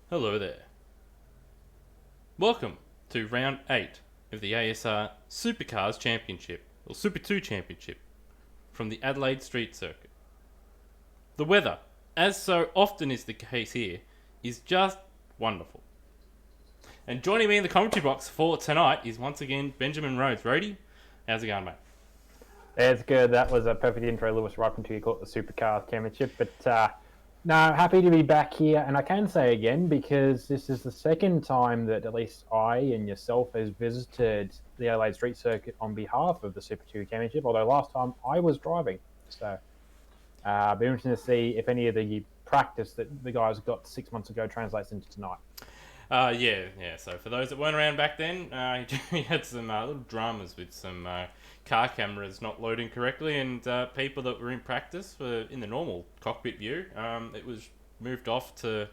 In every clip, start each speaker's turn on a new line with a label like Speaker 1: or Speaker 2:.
Speaker 1: Hello there. Welcome to round 8 of the ASR Supercars Championship, or Super 2 Championship, from the Adelaide Street Circuit. The weather, as so often is the case here, is just wonderful. And joining me in the commentary box for tonight is once again Benjamin Rhodes. Rhodey, how's it going, mate?
Speaker 2: It's good. That was a perfect intro, Lewis, right until you call it the Supercars Championship. But no, happy to be back here. And I can say again, because this is the second time that at least I and yourself has visited the Adelaide Street Circuit on behalf of the Super 2 Championship, although last time I was driving. So be interesting to see if any of the practice that the guys got 6 months ago translates into tonight.
Speaker 1: Yeah. So for those that weren't around back then, he had some little dramas with some car cameras not loading correctly, and people that were in practice for in the normal cockpit view. It was moved off to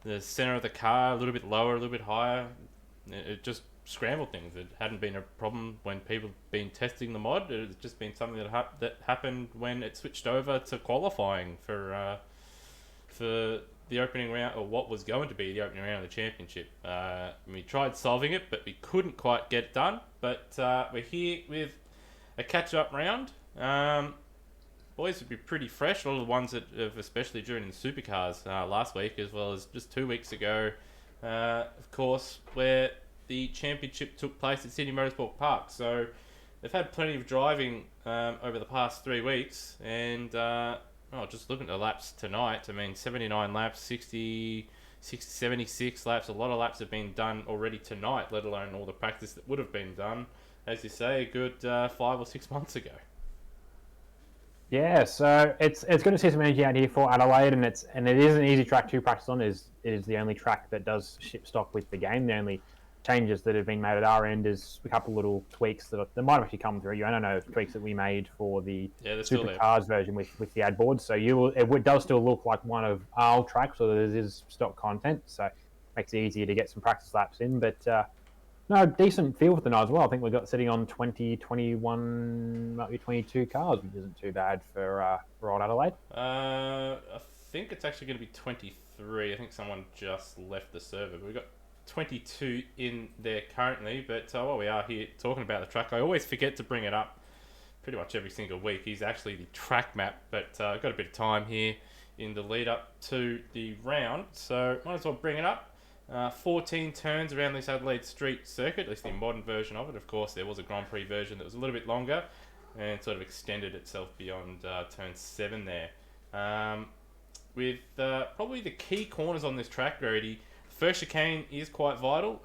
Speaker 1: the center of the car, a little bit lower, a little bit higher. It just scrambled things. It hadn't been a problem when people had been testing the mod. It had just been something that happened when it switched over to qualifying for the opening round, or what was going to be the opening round of the championship. We tried solving it, but we couldn't quite get it done. But we're here with a catch-up round. Boys would be pretty fresh. A lot of the ones that have, especially during the supercars last week, as well as just 2 weeks ago, of course, where the championship took place at Sydney Motorsport Park. So they've had plenty of driving over the past 3 weeks, and just looking at the laps tonight, I mean, 79 laps, 76 laps. A lot of laps have been done already tonight, let alone all the practice that would have been done, as you say, a good 5 or 6 months ago.
Speaker 2: Yeah, so it's good to see some energy out here for Adelaide, and it is an easy track to practice on. It is the only track that does ship stock with the game. The only changes that have been made at our end is a couple little tweaks that might have actually come through. I don't know, tweaks that we made for the Supercars version with the ad boards. So it does still look like one of our tracks, so there is stock content. So it makes it easier to get some practice laps in, but. No, decent feel for the night as well. I think we got sitting on 20, 21, might be 22 cars, which isn't too bad for old Adelaide.
Speaker 1: I think it's actually going to be 23. I think someone just left the server. But we've got 22 in there currently. But while we are here talking about the track, I always forget to bring it up pretty much every single week. He's actually the track map, but I've got a bit of time here in the lead up to the round. So might as well bring it up. 14 turns around this Adelaide Street Circuit, at least the modern version of it. Of course, there was a Grand Prix version that was a little bit longer and sort of extended itself beyond turn 7 there. With probably the key corners on this track, Brody, first chicane is quite vital.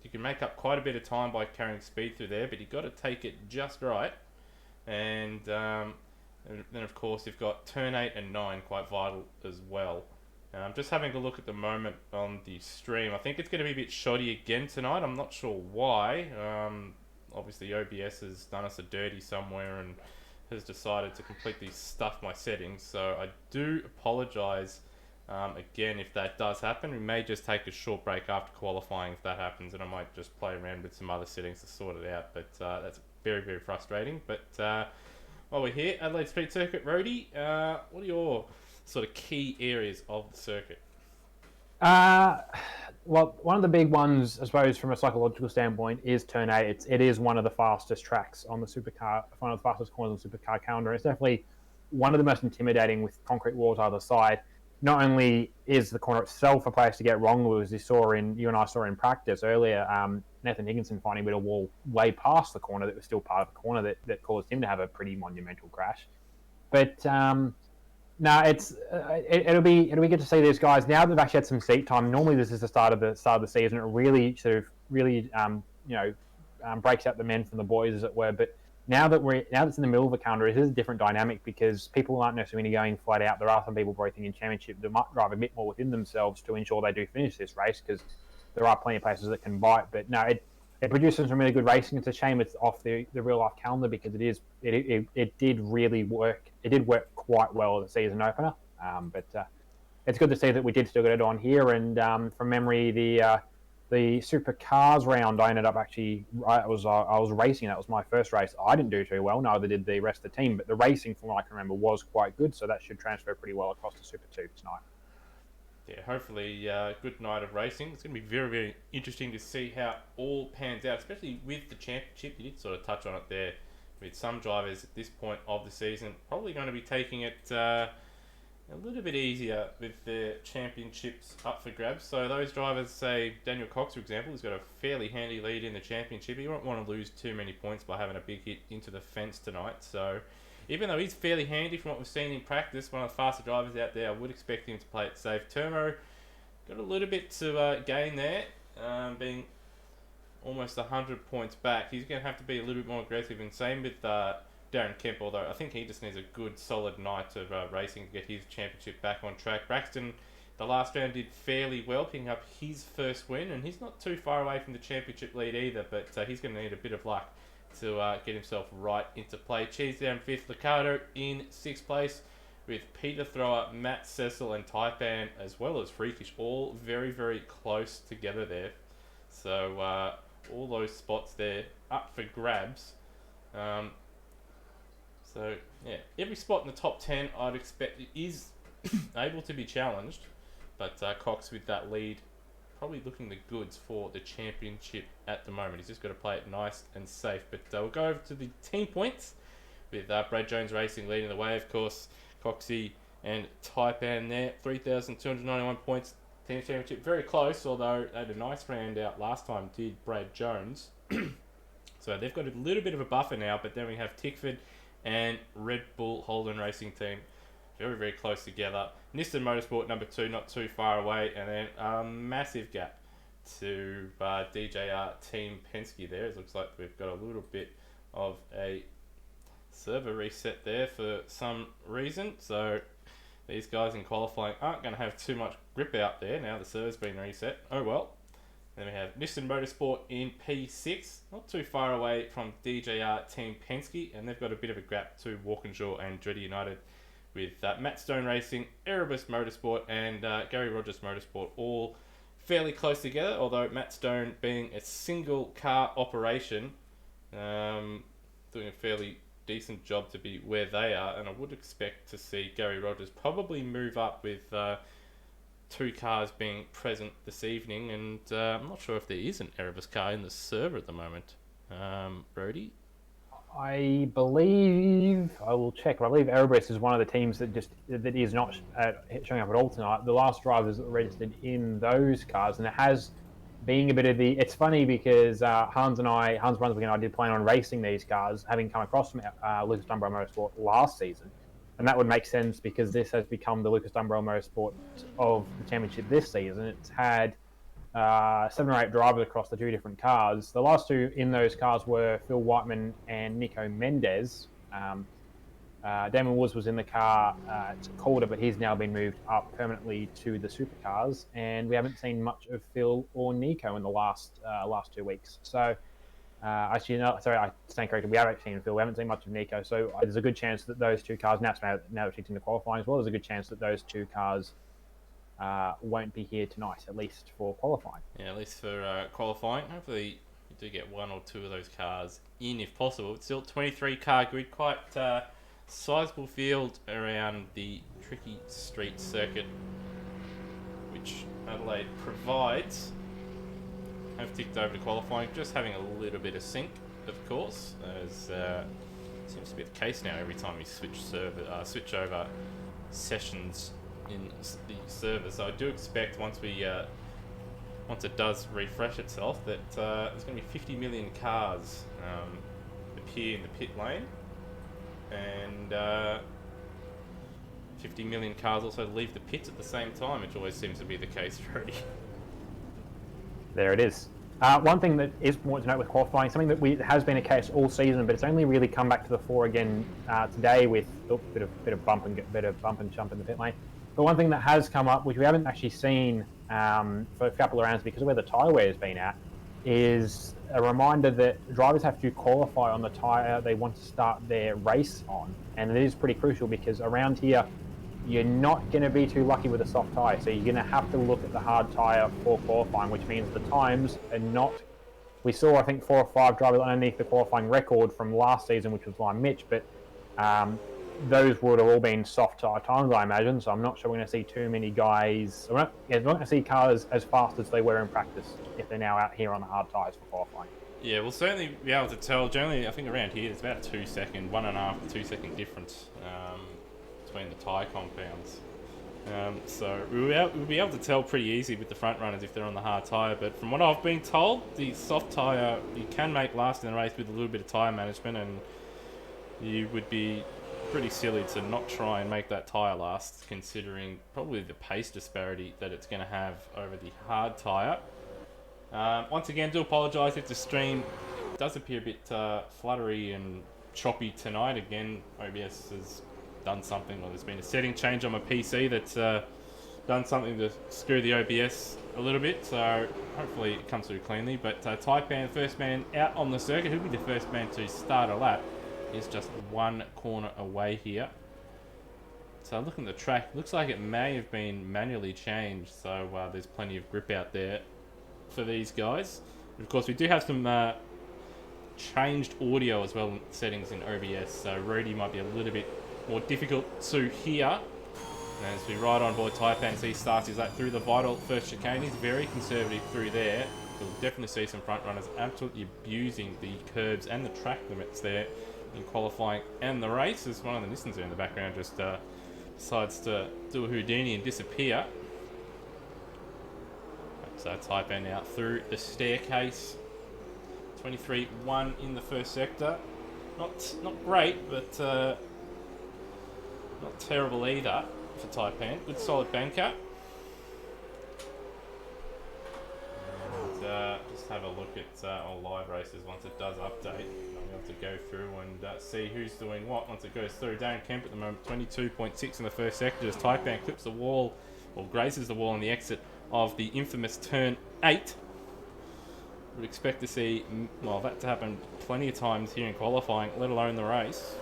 Speaker 1: You can make up quite a bit of time by carrying speed through there, but you've got to take it just right. And then, of course, you've got turn 8 and 9 quite vital as well. I'm just having a look at the moment on the stream. I think it's going to be a bit shoddy again tonight. I'm not sure why. Obviously, OBS has done us a dirty somewhere and has decided to completely stuff my settings. So I do apologise again if that does happen. We may just take a short break after qualifying if that happens, and I might just play around with some other settings to sort it out. But that's very, very frustrating. But while we're here, Adelaide Street Circuit, Rhodey, what are your sort of key areas of the circuit?
Speaker 2: Well, one of the big ones, I suppose, from a psychological standpoint, is turn 8. It is one of the fastest tracks on the supercar, one of the fastest corners on the supercar calendar. It's definitely one of the most intimidating with concrete walls either side. Not only is the corner itself a place to get wrong, as you and I saw in practice earlier, Nathan Higginson finding a bit of wall way past the corner that was still part of the corner that caused him to have a pretty monumental crash. But no, it'll be good to see these guys now. They've actually had some seat time. Normally, this is the start of the season. It really breaks out the men from the boys, as it were. But now that it's in the middle of the calendar, it is a different dynamic because people aren't necessarily going flat out. There are some people breathing in championship that might drive a bit more within themselves to ensure they do finish this race because there are plenty of places that can bite. But no, it produces some really good racing. It's a shame it's off the real life calendar because it did really work. It did work quite well as a season opener. But it's good to see that we did still get it on here. And from memory, the supercars round, I ended up actually I was racing. That was my first race. I didn't do too well. Neither did the rest of the team. But the racing, from what I can remember, was quite good. So that should transfer pretty well across to Super 2 tonight.
Speaker 1: Yeah, hopefully, good night of racing. It's going to be very, very interesting to see how all pans out, especially with the championship. You did sort of touch on it there, with some drivers at this point of the season probably going to be taking it a little bit easier with their championships up for grabs. So those drivers, say Daniel Cox, for example, has got a fairly handy lead in the championship. He won't want to lose too many points by having a big hit into the fence tonight. So even though he's fairly handy from what we've seen in practice, one of the faster drivers out there, I would expect him to play it safe. Turmo got a little bit to gain there, being almost 100 points back. He's going to have to be a little bit more aggressive, and same with Darren Kemp, although I think he just needs a good solid night of racing to get his championship back on track. Braxton, the last round, did fairly well, picking up his first win, and he's not too far away from the championship lead either, but he's going to need a bit of luck to get himself right into play. Cheese down 5th, Ricardo in 6th place, with Peter Thrower, Matt Cecil and Taipan, as well as Freakish, all very, very close together there. So all those spots there up for grabs. So, yeah, every spot in the top 10 I'd expect is able to be challenged, but Cox with that lead probably looking the goods for the championship at the moment. He's just got to play it nice and safe. But we'll go over to the team points with Brad Jones Racing leading the way, of course. Coxie and Taipan there, 3,291 points. Team championship very close, although they had a nice round out last time, did Brad Jones. So they've got a little bit of a buffer now, but then we have Tickford and Red Bull Holden Racing Team very, very close together. Nissan Motorsport number 2, not too far away, and then a massive gap to DJR Team Penske there. It looks like we've got a little bit of a server reset there for some reason, so these guys in qualifying aren't going to have too much grip out there now the server's been reset. Oh well. Then we have Nissan Motorsport in P6, not too far away from DJR Team Penske, and they've got a bit of a gap to Walkinshaw and Dreddy United, with Matt Stone Racing, Erebus Motorsport and Gary Rogers Motorsport all fairly close together, although Matt Stone being a single car operation, doing a fairly decent job to be where they are, and I would expect to see Gary Rogers probably move up with 2 cars being present this evening, and I'm not sure if there is an Erebus car in the server at the moment. Brody?
Speaker 2: I believe, I will check, but I believe Erebus is one of the teams that is not showing up at all tonight. The last drivers that were registered in those cars, and it has been a bit of the... It's funny because Hans Brunswick and I did plan on racing these cars, having come across from Lucas Dunborough Motorsport last season. And that would make sense because this has become the Lucas Dunborough Motorsport of the championship this season. It's had 7 or 8 drivers across the 2 different cars. The last 2 in those cars were Phil Whiteman and Nico Mendez. Damon Woods was in the car at Calder, but he's now been moved up permanently to the supercars, and we haven't seen much of Phil or Nico in the last 2 weeks. So, actually, no, sorry, I stand corrected. We haven't seen Phil. We haven't seen much of Nico. So there's a good chance that those 2 cars, now that it's into qualifying as well, there's a good chance that those 2 cars won't be here tonight, at least for qualifying.
Speaker 1: Yeah, at least for qualifying. Hopefully you do get 1 or 2 of those cars in if possible. It's still 23 car grid, quite sizable field around the tricky street circuit which Adelaide provides. Have ticked over to qualifying, just having a little bit of sync, of course, as seems to be the case now every time we switch over sessions in the server. So I do expect once it does refresh itself that there's going to be 50 million cars appear in the pit lane, and 50 million cars also leave the pits at the same time, which always seems to be the case, Freddie.
Speaker 2: There it is. One thing that is important to note with qualifying, something that has been a case all season, but it's only really come back to the fore again today with a bit of bump and jump in the pit lane. But one thing that has come up, which we haven't actually seen for a couple of rounds because of where the tyre wear has been at, is a reminder that drivers have to qualify on the tyre they want to start their race on. And it is pretty crucial because around here, you're not going to be too lucky with a soft tyre. So you're going to have to look at the hard tyre for qualifying, which means the times are not... We saw, I think, 4 or 5 drivers underneath the qualifying record from last season, which was by Mitch, but those would have all been soft tyre times, I imagine. So I'm not sure we're going to see too many guys. We're not going to see cars as fast as they were in practice if they're now out here on the hard tyres for qualifying.
Speaker 1: Yeah, we'll certainly be able to tell. Generally, I think around here there's about a 2 second, 1.5 to 2 second difference between the tyre compounds. So we'll be able to tell pretty easy with the front runners if they're on the hard tyre. But from what I've been told, the soft tyre you can make last in the race with a little bit of tyre management, and you would be pretty silly to not try and make that tyre last, considering probably the pace disparity that it's going to have over the hard tyre. Once again, do apologise if the stream does appear a bit fluttery and choppy tonight. Again, OBS has done something, or there's been a setting change on my PC that's done something to screw the OBS a little bit, so hopefully it comes through cleanly. But Taipan, first man out on the circuit, who'll be the first man to start a lap, is just one corner away here. So looking at the track, looks like it may have been manually changed, so there's plenty of grip out there for these guys. And of course, we do have some changed audio as well settings in OBS, so Rudy might be a little bit more difficult to hear. And as we ride on board Taipan, he starts his lap through the vital first chicane. He's very conservative through there. You'll definitely see some front runners absolutely abusing the curbs and the track limits there in qualifying and the race, as one of the listeners there in the background just decides to do a Houdini and disappear. So Taipan out through the staircase. 23.1 in the first sector. Not great, but not terrible either for Taipan. Good solid banker. And, just have a look at all live races once it does update. I'll be able to go through and see who's doing what once it goes through. Darren Kemp at the moment, 22.6 in the first sector as Taipan clips the wall, or graces the wall on the exit of the infamous turn 8. Would expect to see, well, that to happen plenty of times here in qualifying, let alone the race.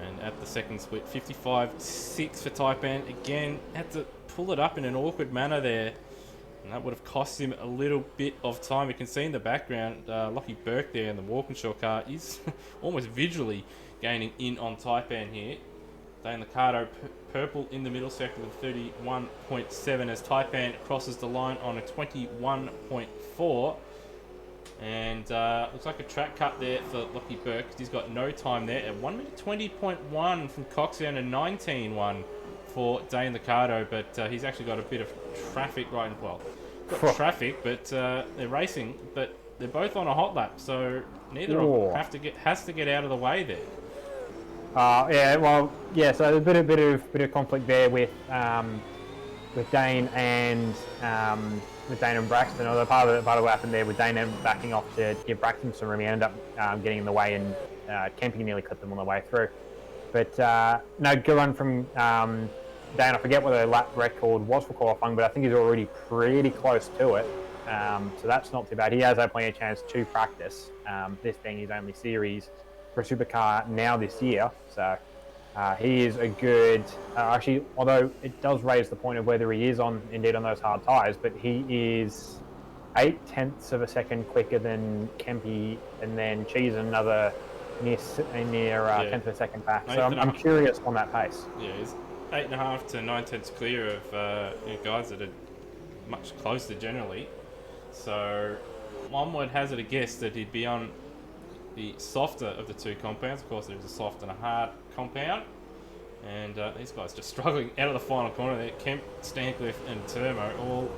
Speaker 1: And at the second split, 55.6 for Taipan. Again, had to pull it up in an awkward manner there. And that would have cost him a little bit of time. You can see in the background, Lockie Burke there in the Walkinshaw car is almost visually gaining in on Taipan here. Dane Liccardo purple in the middle sector with 31.7 as Taipan crosses the line on a 21.4. And looks like a track cut there for Lockie Burke. He's got no time there at 1 minute 20.1 from Cox down to 19.1 for Dane Liccardo. But he's actually got a bit of traffic right in, well, got traffic, but they're racing, but they're both on a hot lap, so neither of them has to get out of the way there.
Speaker 2: So there's a bit of conflict there with Dane and Braxton. Although part of what happened there with Dane backing off to give Braxton some room, he ended up getting in the way, and Kempy nearly clipped them on the way through. But no, good run from Dane. I forget what the lap record was for qualifying, but I think he's already pretty close to it. So that's not too bad. He has had plenty of chance to practice, this being his only series for a supercar now this year. So he is a good, actually, although it does raise the point of whether he is indeed on those hard tyres, but he is 0.8 of a second quicker than Kempy, and then Cheese another near 10th of a second back. So I'm curious on that pace.
Speaker 1: Yeah, he's 8.5 to 9/10 clear of guys that are much closer generally. So one would hazard a guess that he'd be on the softer of the two compounds. Of course, there's a soft and a hard compound. And these guys just struggling out of the final corner there. Kemp, Stancliffe and Turmo all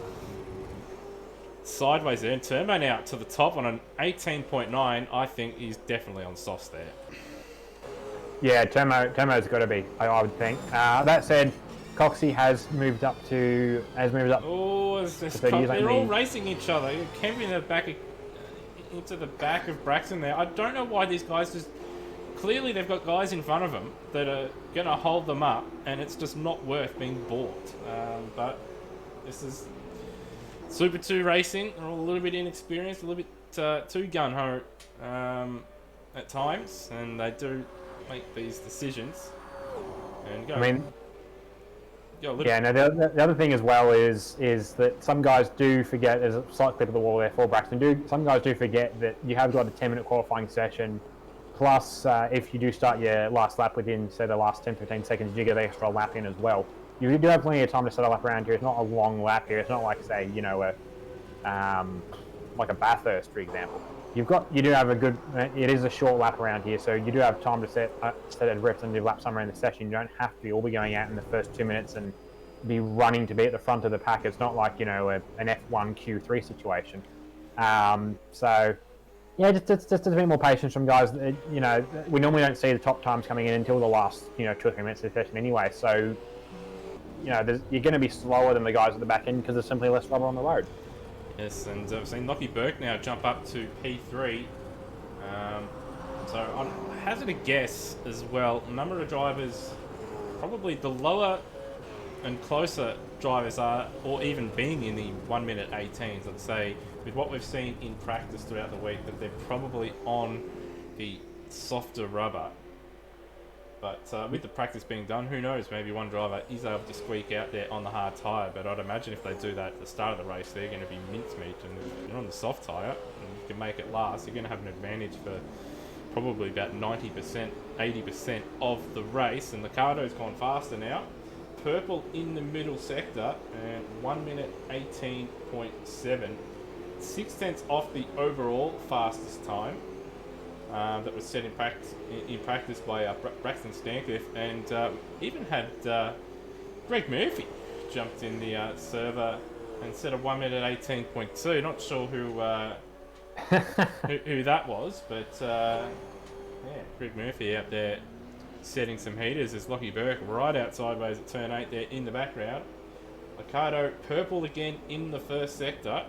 Speaker 1: sideways there. And Turmo now to the top on an 18.9. I think he's definitely on softs there.
Speaker 2: Yeah, Turmo's got to be, I would think. That said, Coxie has moved up.
Speaker 1: Oh, they're all racing each other. Kemp in the back, into the back of Braxton there. I don't know why these guys just... Clearly they've got guys in front of them that are going to hold them up, and it's just not worth being bought. But this is Super 2 racing. They're all a little bit inexperienced, a little bit too gun-ho at times, and they do make these decisions. And go.
Speaker 2: The other thing as well is that some guys do forget, there's a slight clip of the wall there for Braxton, some guys do forget that you have got a 10-minute qualifying session Plus, if you do start your last lap within, say, the last 10, 15 seconds, you get an extra lap in as well. You do have plenty of time to set a lap around here. It's not a long lap here. It's not like, say, you know, like a Bathurst, for example. You do have a good. It is a short lap around here, so you do have time to set a representative lap somewhere in the session. You don't have to be all be going out in the first 2 minutes and be running to be at the front of the pack. It's not like, you know, an F1 Q3 situation. So yeah, just a bit more patience from guys. You know, we normally don't see the top times coming in until the last, you know, 2 or 3 minutes of the session anyway. So, you know, you're going to be slower than the guys at the back end because there's simply less rubber on the road.
Speaker 1: Yes, and I've seen Lockie Burke now jump up to P3. So I'll hazard a guess as well. Number of drivers, probably the lower and closer drivers are, or even being in the 1 minute 18s, I'd say, with what we've seen in practice throughout the week, that they're probably on the softer rubber. But with the practice being done, who knows? Maybe one driver is able to squeak out there on the hard tyre. But I'd imagine if they do that at the start of the race, they're going to be mincemeat. And if you're on the soft tyre and you can make it last, you're going to have an advantage for probably about 90%, 80% of the race. And the Cardo's gone faster now. Purple in the middle sector and 1 minute 18.7. 6 tenths off the overall fastest time. That was set in practice by Braxton Stancliffe, and even had Greg Murphy jumped in the server and set a 1 minute 18.2. Not sure who that was, but yeah, Greg Murphy out there setting some heaters. As Lockie Burke right out sideways at turn 8 there in the background. Ricardo purple again in the first sector.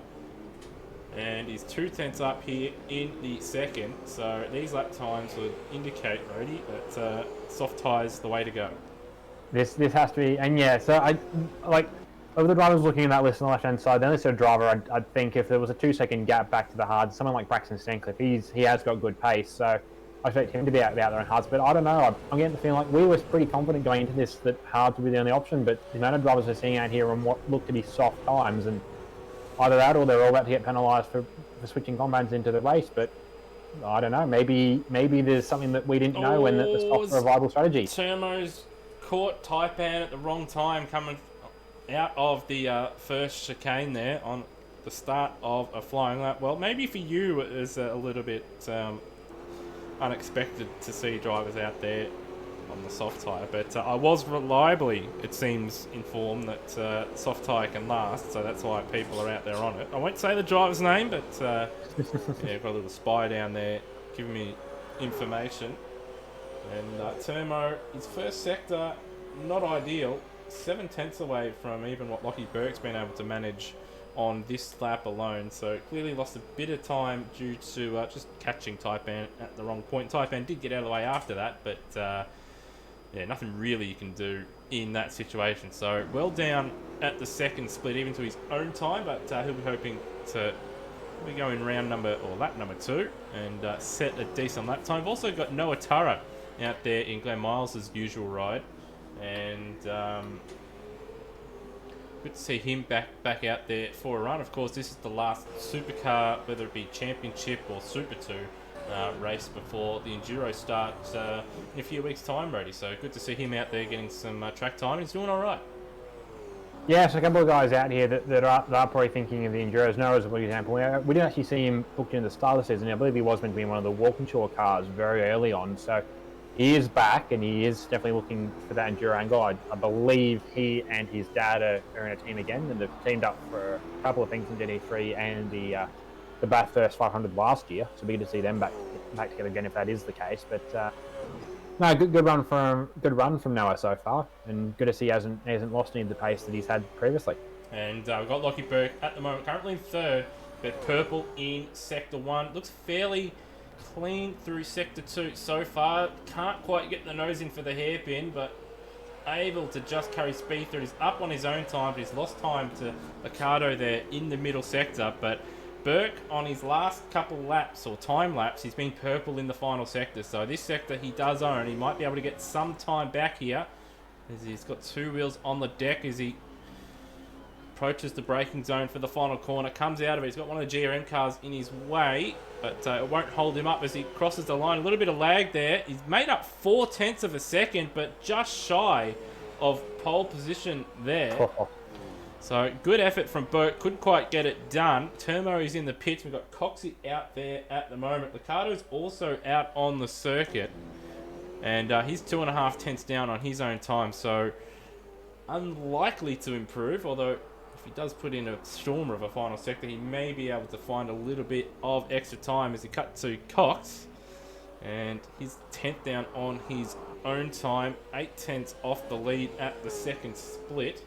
Speaker 1: And he's 2 tenths up here in the second. So these lap times would indicate, Rody, that soft tyres the way to go.
Speaker 2: This has to be, and yeah. So I like of the drivers looking at that list on the left hand side. The only sort of driver I'd think if there was a 2 second gap back to the hards, someone like Braxton Stancliffe, he has got good pace. So I expect him to be out there on hards. But I don't know. I'm getting the feeling like we were pretty confident going into this that hards would be the only option. But the amount of drivers we're seeing out here on what look to be soft times, and either that or they're all about to get penalised for switching combines into the race. But I don't know. Maybe there's something that we didn't know, and that the softs are a viable strategy.
Speaker 1: Turmo's caught Taipan at the wrong time, coming out of the first chicane there on the start of a flying lap. Well, maybe for you it was a little bit unexpected to see drivers out there on the soft tyre, but I was reliably, it seems, informed that soft tyre can last, so that's why people are out there on it. I won't say the driver's name, but yeah, I've got a little spy down there giving me information. And Turmo, his first sector, not ideal, 7 tenths away from even what Lockie Burke's been able to manage on this lap alone, so clearly lost a bit of time due to just catching Taipan at the wrong point. Taipan did get out of the way after that, but yeah, nothing really you can do in that situation. So well down at the second split, even to his own time, but he'll be hoping to go in lap number 2 and set a decent lap time. We've also got Noah Turra out there in Glenn Miles' usual ride, and good to see him back out there for a run. Of course, this is the last supercar, whether it be championship or Super 2 race before the Enduro starts in a few weeks' time, Brady. So good to see him out there getting some track time. He's doing all right.
Speaker 2: Yeah, so a couple of guys out here that are probably thinking of the Enduros. Noah's a good example. We didn't actually see him booked in the start of the season. I believe he was meant to be in one of the Walkinshaw cars very early on. So he is back, and he is definitely looking for that Enduro angle. I believe he and his dad are in a team again, and they've teamed up for a couple of things in DD3 and the Bathurst 500 last year. So we get to see them back together again if that is the case. But no, good run from Noah so far, and good to see he hasn't lost any of the pace that he's had previously.
Speaker 1: And we've got Lockie Burke at the moment, currently in third, but purple in Sector 1. Looks fairly clean through Sector 2 so far. Can't quite get the nose in for the hairpin, but able to just carry speed through. He's up on his own time, but he's lost time to Ricardo there in the middle sector. But Burke, on his last couple laps, or time laps, he's been purple in the final sector. So this sector he does own. He might be able to get some time back here, as he's got 2 wheels on the deck, as he approaches the braking zone for the final corner, comes out of it. He's got one of the GRM cars in his way, but it won't hold him up as he crosses the line. A little bit of lag there. He's made up 0.4 of a second, but just shy of pole position there. So good effort from Burt. Couldn't quite get it done. Turmo is in the pits. We've got Coxey out there at the moment. Ricardo's also out on the circuit. And he's 2.5 tenths down on his own time. So unlikely to improve. Although if he does put in a stormer of a final sector, he may be able to find a little bit of extra time as he cut to Cox. And he's 10th down on his own time. 8 tenths off the lead at the second split.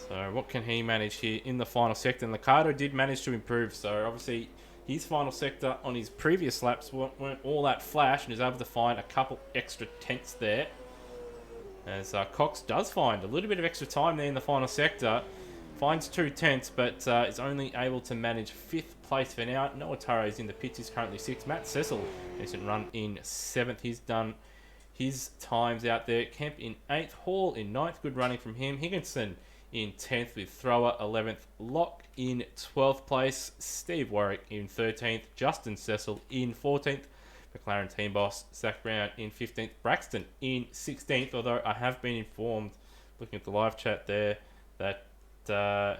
Speaker 1: So what can he manage here in the final sector? And Ricardo did manage to improve. So obviously his final sector on his previous laps weren't all that flash, and is able to find a couple extra tenths there. As Cox does find a little bit of extra time there in the final sector. Finds 2 tenths, but is only able to manage 5th place for now. Noah Taro is in the pits. He's currently 6th. Matt Cecil decent run in 7th. He's done his times out there. Kemp in 8th. Hall in 9th. Good running from him. Higginson in 10th with Thrower 11th. Locke in 12th place. Steve Warwick in 13th. Justin Cecil in 14th. McLaren team boss Zach Brown in 15th. Braxton in 16th, although I have been informed, looking at the live chat there, that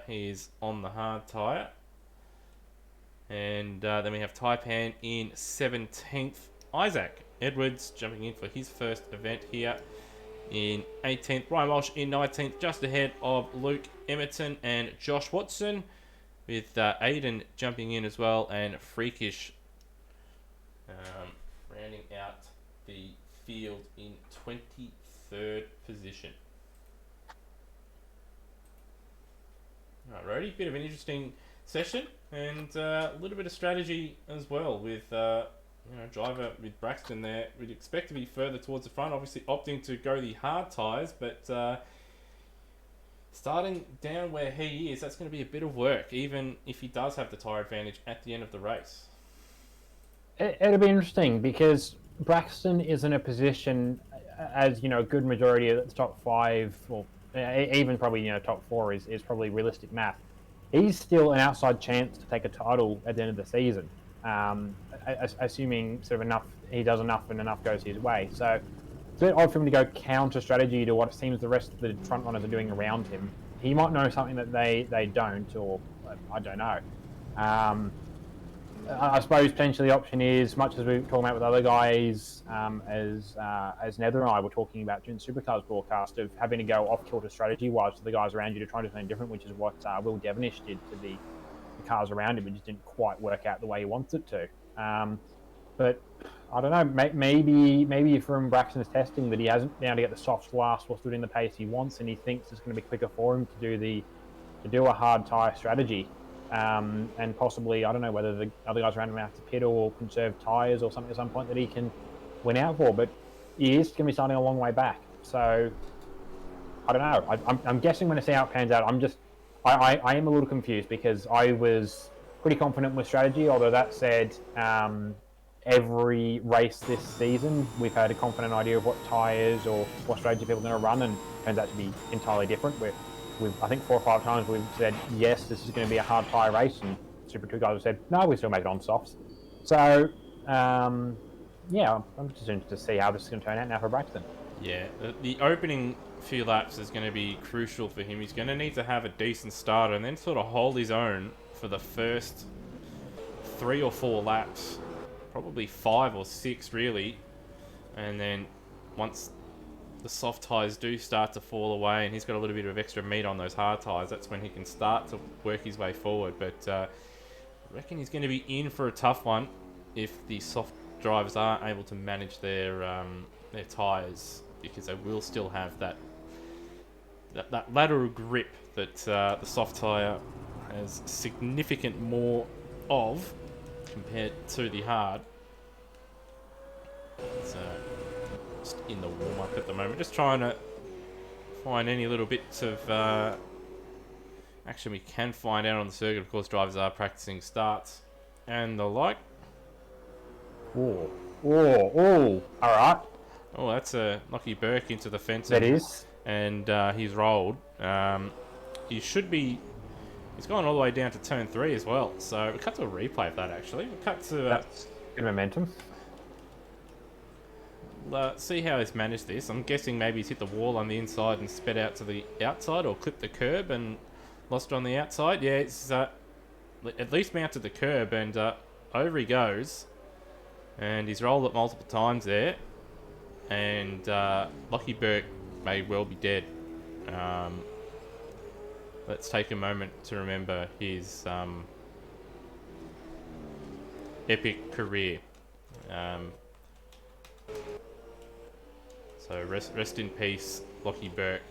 Speaker 1: he's on the hard tyre. And then we have Taipan in 17th. Isaac Edwards jumping in for his first event here in 18th. Ryan Walsh in 19th, just ahead of Luke Emerton and Josh Watson, with Aiden jumping in as well, and Freakish rounding out the field in 23rd position. Alrighty, bit of an interesting session, and a little bit of strategy as well with driver with Braxton there. We'd expect to be further towards the front, obviously opting to go the hard tyres, but starting down where he is, that's going to be a bit of work, even if he does have the tyre advantage at the end of the race.
Speaker 2: It'll be interesting because Braxton is in a position, as you know, a good majority of the top 5, or even probably top 4 is probably realistic math. He's still an outside chance to take a title at the end of the season, assuming sort of enough he does enough and enough goes his way. So it's a bit odd for him to go counter strategy to what it seems the rest of the front runners are doing around him. He might know something that they don't, or I don't know. I suppose potentially the option is, much as we were talking about with other guys, as Nether and I were talking about during the Supercars broadcast, of having to go off-kilter strategy-wise to the guys around you to try and do something different, which is what Will Devonish did to the cars around him. It just didn't quite work out the way he wants it to. But I don't know, maybe from Braxton's testing that he hasn't been able to get the soft last whilst doing the pace he wants, and he thinks it's going to be quicker for him to do a hard tyre strategy. And possibly, I don't know whether the other guys around him have to pit or conserve tyres or something at some point that he can win out for. But he is going to be starting a long way back. So, I don't know. I'm guessing when I see how it pans out, I am a little confused because I was pretty confident with strategy. Although that said, every race this season, we've had a confident idea of what tyres or what strategy people are going to run, and it turns out to be entirely different. I think 4 or 5 times we've said, yes, this is going to be a hard tyre race, and Super 2 guys have said, no, we still make it on softs. So, I'm just interested to see how this is going to turn out now for Braxton.
Speaker 1: Yeah, the opening few laps is going to be crucial for him. He's going to need to have a decent starter and then sort of hold his own for the first 3 or 4 laps, probably 5 or 6 really, and then once the soft tyres do start to fall away and he's got a little bit of extra meat on those hard tyres, that's when he can start to work his way forward. But I reckon he's going to be in for a tough one if the soft drivers are able to manage their tyres, because they will still have that lateral grip that the soft tyre has significant more of compared to the hard. So just in the warm-up at the moment, just trying to find any little bits of action we can find out on the circuit. Of course, drivers are practicing starts and the like.
Speaker 2: All right.
Speaker 1: Oh, that's a Lockie Burke into the fence.
Speaker 2: That is.
Speaker 1: and he's rolled. He should be. He's gone all the way down to turn 3 as well. So we cut to a replay of that actually. We cut to
Speaker 2: That's good momentum.
Speaker 1: see how he's managed this. I'm guessing maybe he's hit the wall on the inside and sped out to the outside, or clipped the curb and lost it on the outside. Yeah, it's at least mounted the curb, and over he goes. And he's rolled it multiple times there. And Lockie Burke may well be dead. Let's take a moment to remember his epic career. So rest in peace, Lockie Burke.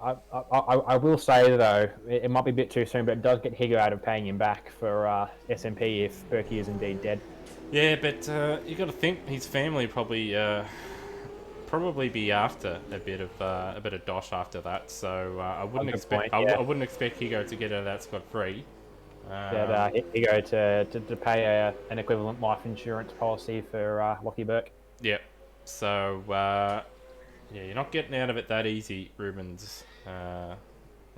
Speaker 2: I will say though, it might be a bit too soon, but it does get Higo out of paying him back for SMP if Berkey is indeed dead.
Speaker 1: Yeah, but you got to think his family probably be after a bit of dosh after that. So I wouldn't expect I wouldn't expect Higo to get out of that scot free.
Speaker 2: Higo to pay an equivalent life insurance policy for Lockie Burke.
Speaker 1: Yep. So you're not getting out of it that easy, Rubens.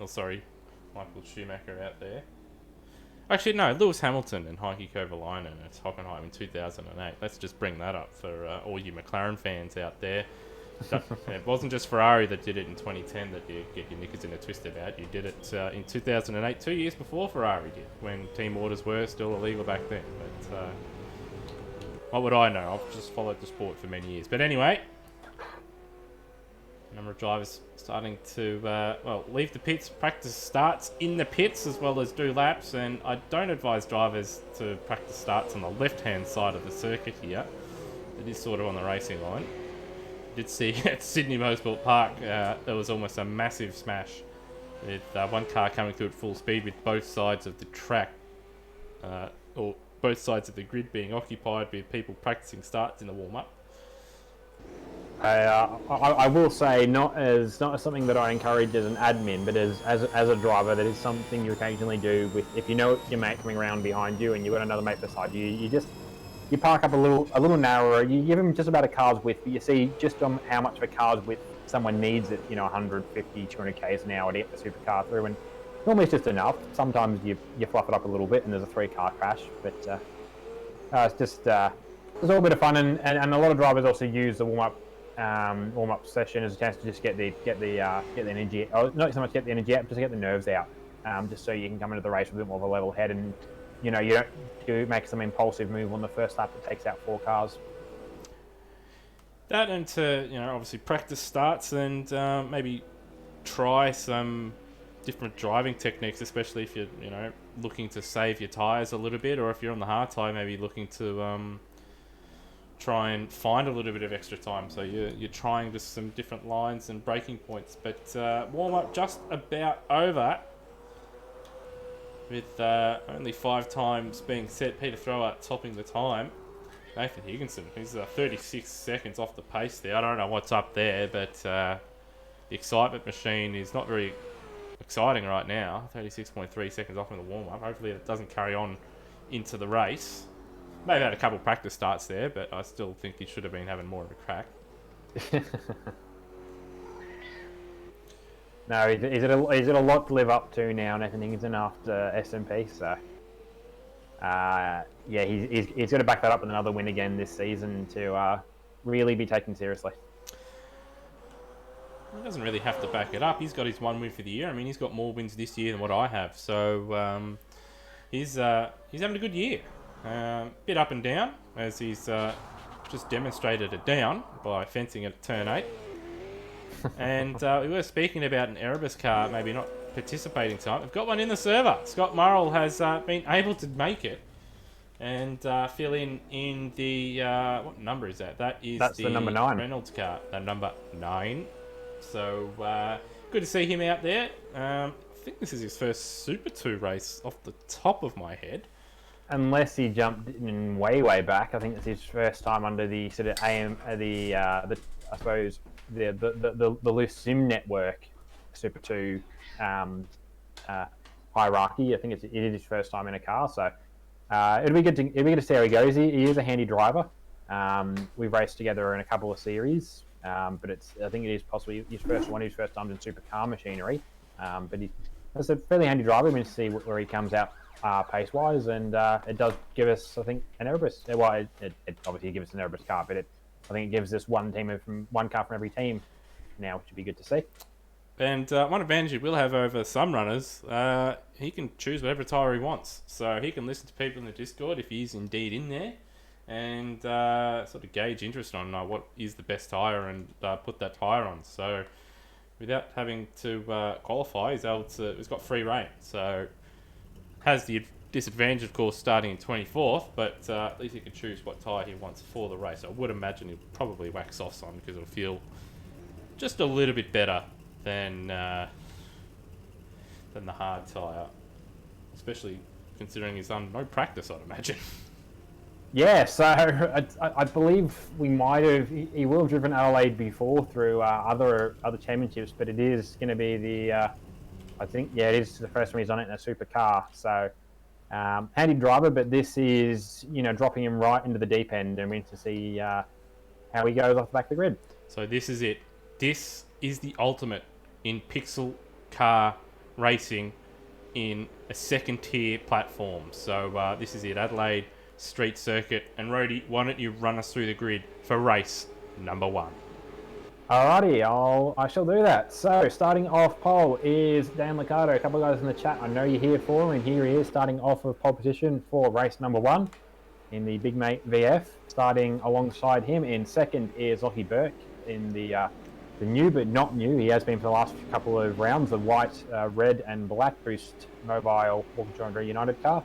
Speaker 1: Sorry, Michael Schumacher out there. Actually, no, Lewis Hamilton and Heikki Kovalainen at Hockenheim in 2008. Let's just bring that up for all you McLaren fans out there. It wasn't just Ferrari that did it in 2010 that you get your knickers in a twist about. You did it in 2008, 2 years before Ferrari did, when team orders were still illegal back then. But what would I know? I've just followed the sport for many years. But anyway, a number of drivers starting to leave the pits. Practice starts in the pits as well as do laps, and I don't advise drivers to practice starts on the left-hand side of the circuit here. It is sort of on the racing line. Did see at Sydney Motorsport Park there was almost a massive smash with one car coming through at full speed with both sides of the track or both sides of the grid being occupied with people practicing starts in the warm-up.
Speaker 2: I will say not as something that I encourage as an admin, but as a driver, that is something you occasionally do with, if you know your mate coming around behind you and you've got another mate beside you, you park up a little narrower. You give them just about a car's width, but you see just on how much of a car's width someone needs at 150, 200 k's an hour to get the supercar through, and normally it's just enough. Sometimes you fluff it up a little bit and there's a 3-car crash, but it's just it's all a bit of fun, and a lot of drivers also use the warm-up session as a chance to just get the energy, or not so much get the energy out, but just get the nerves out, just so you can come into the race with a bit more of a level head, and you don't make some impulsive move on the first lap that takes out 4 cars.
Speaker 1: That, and to obviously practice starts and maybe try some different driving techniques, especially if you're looking to save your tyres a little bit, or if you're on the hard tyre, maybe looking to try and find a little bit of extra time. So you're trying just some different lines and braking points. But warm up just about over, with only 5 times being set. Peter Thrower topping the time. Nathan Higginson, he's 36 seconds off the pace there. I don't know what's up there, but the excitement machine is not very exciting right now. 36.3 seconds off in the warm-up. Hopefully it doesn't carry on into the race. Maybe had a couple of practice starts there, but I still think he should have been having more of a crack.
Speaker 2: No, is it a lot to live up to now, Nathan Higginson, after SMP? So, he's got to back that up with another win again this season to really be taken seriously.
Speaker 1: He doesn't really have to back it up. He's got his 1 win for the year. I mean, he's got more wins this year than what I have. So he's having a good year. Bit up and down, as he's just demonstrated it down by fencing at turn 8. And we were speaking about an Erebus car maybe not participating tonight. We've got one in the server. Scott Murrell has been able to make it and fill in the... what number is that? That's the
Speaker 2: number 9.
Speaker 1: Reynolds car, number 9. So good to see him out there. I think this is his first Super 2 race off the top of my head.
Speaker 2: Unless he jumped in way back. I think it's his first time under the sort of I suppose the loose sim network Super 2 hierarchy. I think it is his first time in a car, so it'll be good to see how he goes. He is a handy driver. We've raced together in a couple of series. But I think it is possibly his first time in supercar machinery. But he's a fairly handy driver. We're going to see where he comes out pace wise, and it does give us, I think, an Erebus. Well, it obviously gives us an Erebus car, but I think it gives us one car from every team now, which would be good to see.
Speaker 1: And one advantage he will have over some runners, he can choose whatever tyre he wants. So he can listen to people in the Discord if he's indeed in there, and sort of gauge interest on what is the best tyre and put that tyre on. So without having to qualify, he's got free reign. So has the disadvantage, of course, starting in 24th, but at least he can choose what tyre he wants for the race. I would imagine he'll probably wax softs on because it'll feel just a little bit better than the hard tyre, especially considering he's done no practice, I'd imagine.
Speaker 2: Yeah, so I believe we might have. He will have driven Adelaide before through other championships, but it is going to be the. I think it is the first time he's done it in a supercar. So handy driver, but this is dropping him right into the deep end, and we need to see how he goes off the back of the grid.
Speaker 1: So this is it. This is the ultimate in pixel car racing in a second tier platform. So this is it, Adelaide Street Circuit. And Rhodey, why don't you run us through the grid for race number 1?
Speaker 2: Alrighty, I shall do that. So starting off pole is Dan Liccardo. A couple of guys in the chat, I know you're here for him, and here he is starting off of pole position for race number 1 in the Big Mate VF. Starting alongside him in second is Lockie Burke in the new but not new. He has been for the last couple of rounds, the white, red and black Boost Mobile Walkinshaw United car.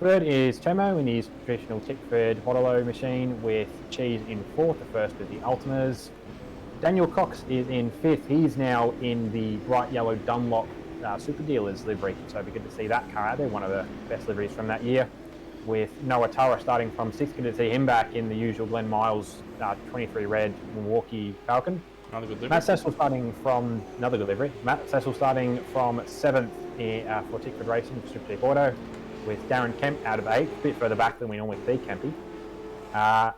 Speaker 2: Third is Chemo in his traditional Tickford Hotelo machine with Cheese in fourth, the first of the Ultimas. Daniel Cox is in fifth. He's now in the bright yellow Dunlop Super Dealers livery, so it'd be good to see that car out there, one of the best liveries from that year. With Noah Tara starting from sixth, good to see him back in the usual Glenn Miles 23 red Milwaukee Falcon.
Speaker 1: Another good livery.
Speaker 2: Matt Cecil starting from another good livery. Matt Cecil starting from seventh for Tickford Racing for Super Deep Auto, with Darren Kemp out of eighth, a bit further back than we normally see Kempy.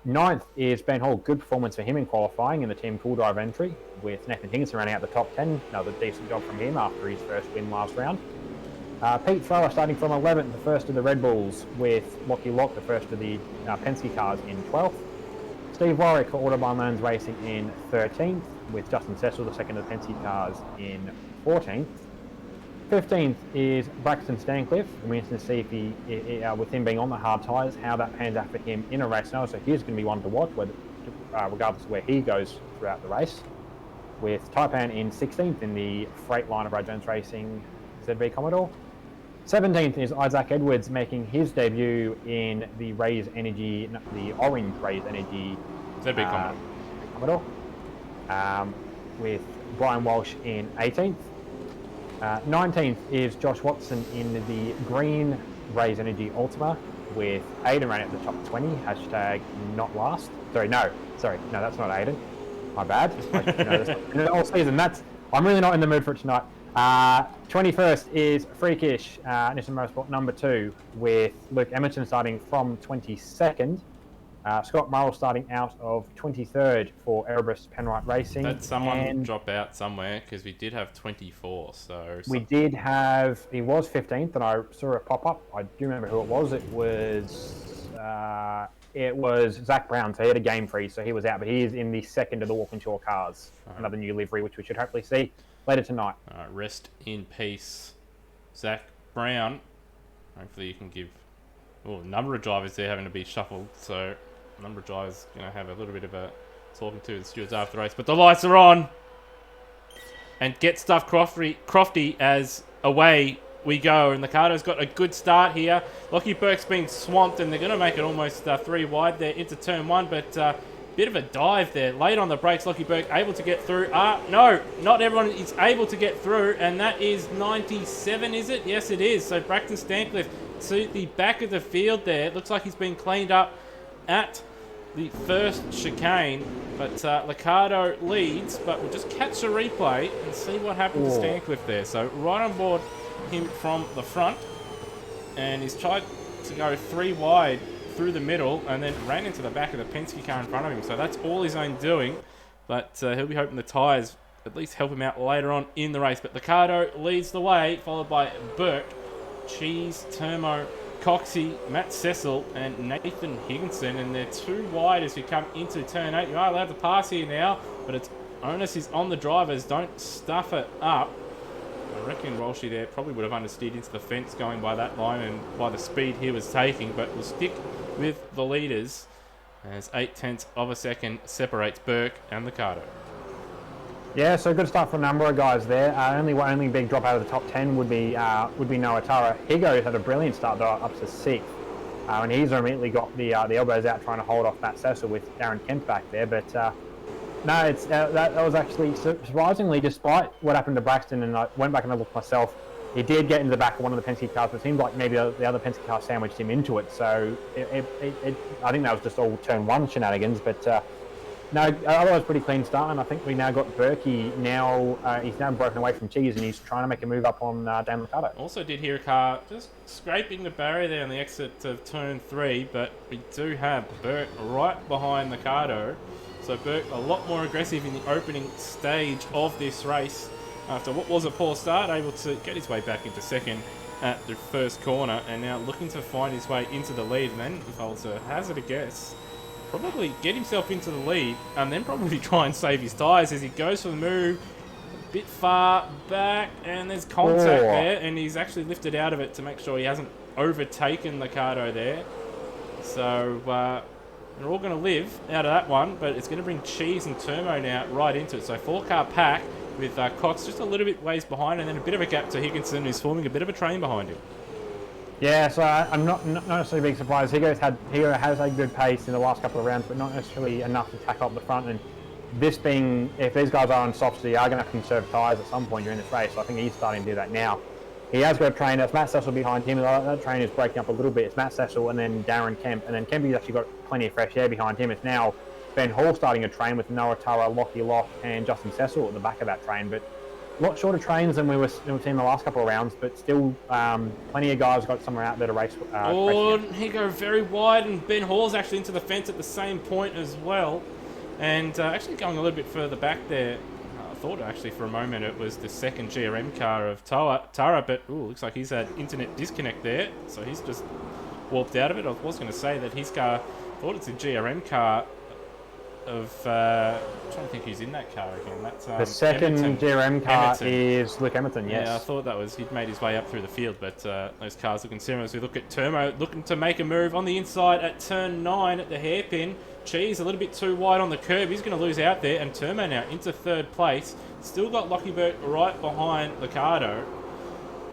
Speaker 2: Ninth is Ben Hall, good performance for him in qualifying in the Team Cool Drive entry, with Nathan Higginson running out the top 10. Another decent job from him after his first win last round. Pete Thrower starting from 11th, the first of the Red Bulls, with Lockie Lock, the first of the Penske cars, in 12th. Steve Warwick for Autobahn Lands Racing in 13th, with Justin Cecil, the second of the Penske cars, in 14th. 15th is Braxton Stancliffe. We're interested to see if he, with him being on the hard tyres, how that pans out for him in a race now. So he's going to be one to watch, regardless of where he goes throughout the race. With Taipan in 16th in the freight line of Brad Jones Racing ZV Commodore. 17th is Isaac Edwards making his debut in the the orange Raise Energy
Speaker 1: ZV
Speaker 2: Commodore. With Brian Walsh in 18th. 19th is Josh Watson in the green Raise Energy Ultima, with Aiden running at the top 20, hashtag not last. No, that's not Aiden. My bad. All season, I'm really not in the mood for it tonight. 21st is Freakish, Nissan Motorsport number 2, with Luke Emerson starting from 22nd. Scott Murrell starting out of 23rd for Erebus Penrite Racing.
Speaker 1: Had someone drop out somewhere, because we did have 24.
Speaker 2: We did have. He was 15th, and I saw it pop up. I do remember who it was. It was Zach Brown. So he had a game freeze, so he was out. But he is in the second of the Walkinshaw cars. Another new livery, which we should hopefully see later tonight.
Speaker 1: Rest in peace, Zach Brown. Hopefully you can give. Well, a number of drivers there having to be shuffled, so a number of drivers going to have a little bit of a talking to the stewards after the race. But the lights are on, and Get Stuff Crofty as away we go. And Liccardo's got a good start here. Lockie Burke's been swamped, and they're going to make it almost 3 wide there into turn 1, but bit of a dive there. Late on the brakes, Lockie Burke able to get through. No, not everyone is able to get through, and that is 97, is it? Yes, it is. So Braxton Stancliffe to the back of the field there. It looks like he's been cleaned up at the first chicane, but Liccardo leads, but we'll just catch the replay and see what happened to Stancliffe there. So right on board him from the front, and he's tried to go 3 wide through the middle and then ran into the back of the Penske car in front of him. So that's all his own doing. but he'll be hoping the tyres at least help him out later on in the race. But Liccardo leads the way, followed by Burke, Cheese, Turmo, Coxie, Matt Cecil, and Nathan Higginson. And they're too wide as we come into turn 8. You are allowed to pass here now, but its onus is on the drivers. Don't stuff it up. I reckon Walshy there probably would have understeered into the fence going by that line and by the speed he was taking, but will stick with the leaders as 0.8 of a second separates Burke and Liccardo.
Speaker 2: Yeah, so good start for a number of guys there. Only big drop out of the top 10 would be Noah Tara. Higo had a brilliant start though, up to 6th. And he's immediately got the elbows out trying to hold off Matt Cecil with Darren Kemp back there. But no, it's that was actually surprisingly, despite what happened to Braxton, and I went back and I looked myself, he did get into the back of one of the Penske cars, but it seemed like maybe the other Penske car sandwiched him into it. So I think that was just all turn 1 shenanigans. But no, otherwise pretty clean start, and I think we now got Berkey now. He's now broken away from Cheese, and he's trying to make a move up on Dan Liccardo.
Speaker 1: Also did hear a car just scraping the barrier there on the exit of turn 3, but we do have Burke right behind Liccardo. So Burke a lot more aggressive in the opening stage of this race. After what was a poor start, able to get his way back into second at the first corner, and now looking to find his way into the lead. And then, if I was to hazard a guess, probably get himself into the lead and then probably try and save his tyres as he goes for the move a bit far back, and there's contact there, and he's actually lifted out of it to make sure he hasn't overtaken Liccardo there. So they're all going to live out of that one, but it's going to bring Cheese and Turmo now right into it. So 4-car pack with Cox just a little bit ways behind, and then a bit of a gap to Higginson, who's forming a bit of a train behind him.
Speaker 2: Yeah, so I'm not necessarily being surprised. Higo has a good pace in the last couple of rounds, but not necessarily enough to tackle up the front. And this being, if these guys are on softs, they are going to have to conserve tyres at some point during this race. So I think he's starting to do that now. He has got a train. That's Matt Cecil behind him. That train is breaking up a little bit. It's Matt Cecil and then Darren Kemp. And then Kempy's actually got plenty of fresh air behind him. It's now Ben Hall starting a train with Noah Tara, Lockie Lock, and Justin Cecil at the back of that train. But a lot shorter trains than we've seen the last couple of rounds, but still plenty of guys got somewhere out there to race.
Speaker 1: He go very wide, and Ben Hall's actually into the fence at the same point as well. And actually going a little bit further back there, I thought actually for a moment it was the second GRM car of Tara, but looks like he's had internet disconnect there, so he's just warped out of it. I was going to say that his car, I thought it's a GRM car of I'm trying to think who's in that car again. That's
Speaker 2: the second GRM car is Luke Emerton. Yes,
Speaker 1: yeah, I thought that was he'd made his way up through the field, but those cars looking similar. As we look at Turmo looking to make a move on the inside at turn 9 at the hairpin. Cheese a little bit too wide on the curb. He's going to lose out there, and Turmo now into 3rd place. Still got Lockie Burke right behind Liccardo,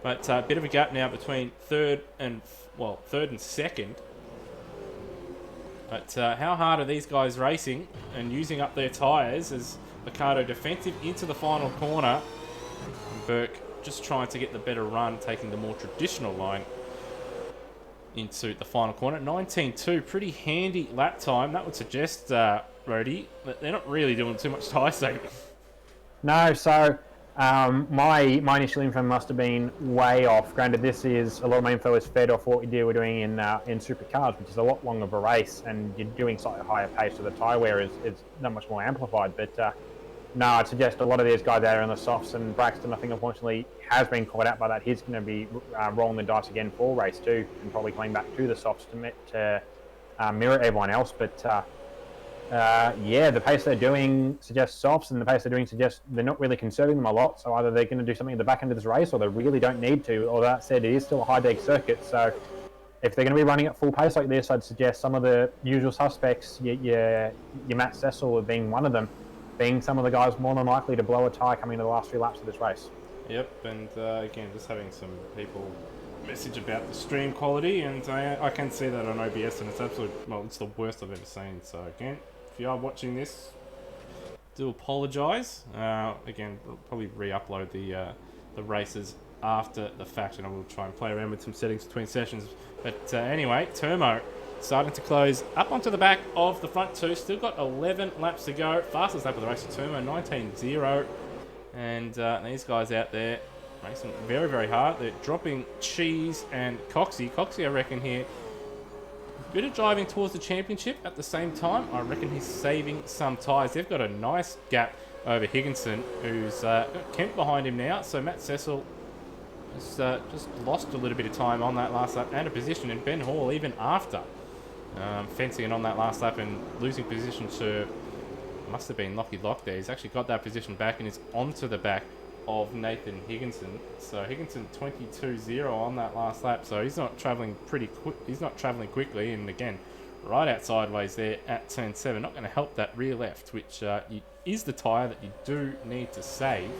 Speaker 1: but a bit of a gap now between third and 2nd. But how hard are these guys racing and using up their tyres as Liccardo defensive into the final corner. And Burke just trying to get the better run, taking the more traditional line into the final corner. 19.2, pretty handy lap time. That would suggest, Rhodey, that they're not really doing too much tyre saving.
Speaker 2: No, so my initial info must have been way off. Granted, this is a lot of my info is fed off what we were doing in supercars, which is a lot longer of a race, and you're doing slightly higher pace, so the tyre wear is not much more amplified. But no, I'd suggest a lot of these guys out on the softs, and Braxton, I think, unfortunately, has been caught out by that. He's going to be rolling the dice again for race 2, and probably coming back to the softs to mirror everyone else. But yeah, the pace they're doing suggests softs, and the pace they're doing suggests they're not really conserving them a lot. So either they're going to do something at the back end of this race, or they really don't need to. Or that said, it is still a high-deck circuit, so if they're going to be running at full pace like this, I'd suggest some of the usual suspects, your Matt Cecil being one of them, being some of the guys more than likely to blow a tyre coming into the last 3 laps of this race.
Speaker 1: Yep, and again, just having some people message about the stream quality, and I can see that on OBS, and it's it's the worst I've ever seen. So again, if you are watching this, do apologise. Again, we'll probably re-upload the races after the fact, and I will try and play around with some settings between sessions. But anyway, Turmo starting to close up onto the back of the front 2. Still got 11 laps to go. Fastest lap of the race for Turmo, 19.0. And these guys out there racing very, very hard. They're dropping Cheese and Coxie. Coxie, I reckon, here Bit of driving towards the championship at the same time. I reckon he's saving some tyres. They've got a nice gap over Higginson, who's got Kemp behind him now. So Matt Cecil has just lost a little bit of time on that last lap and a position. And Ben Hall, even after fencing it on that last lap and losing position to, must have been Lockie Lock there. He's actually got that position back and is onto the back of Nathan Higginson. So Higginson 22-0 on that last lap. So he's not travelling pretty quick. He's not travelling quickly. And again, right out sideways there at turn 7. Not going to help that rear left, which is the tyre that you do need to save.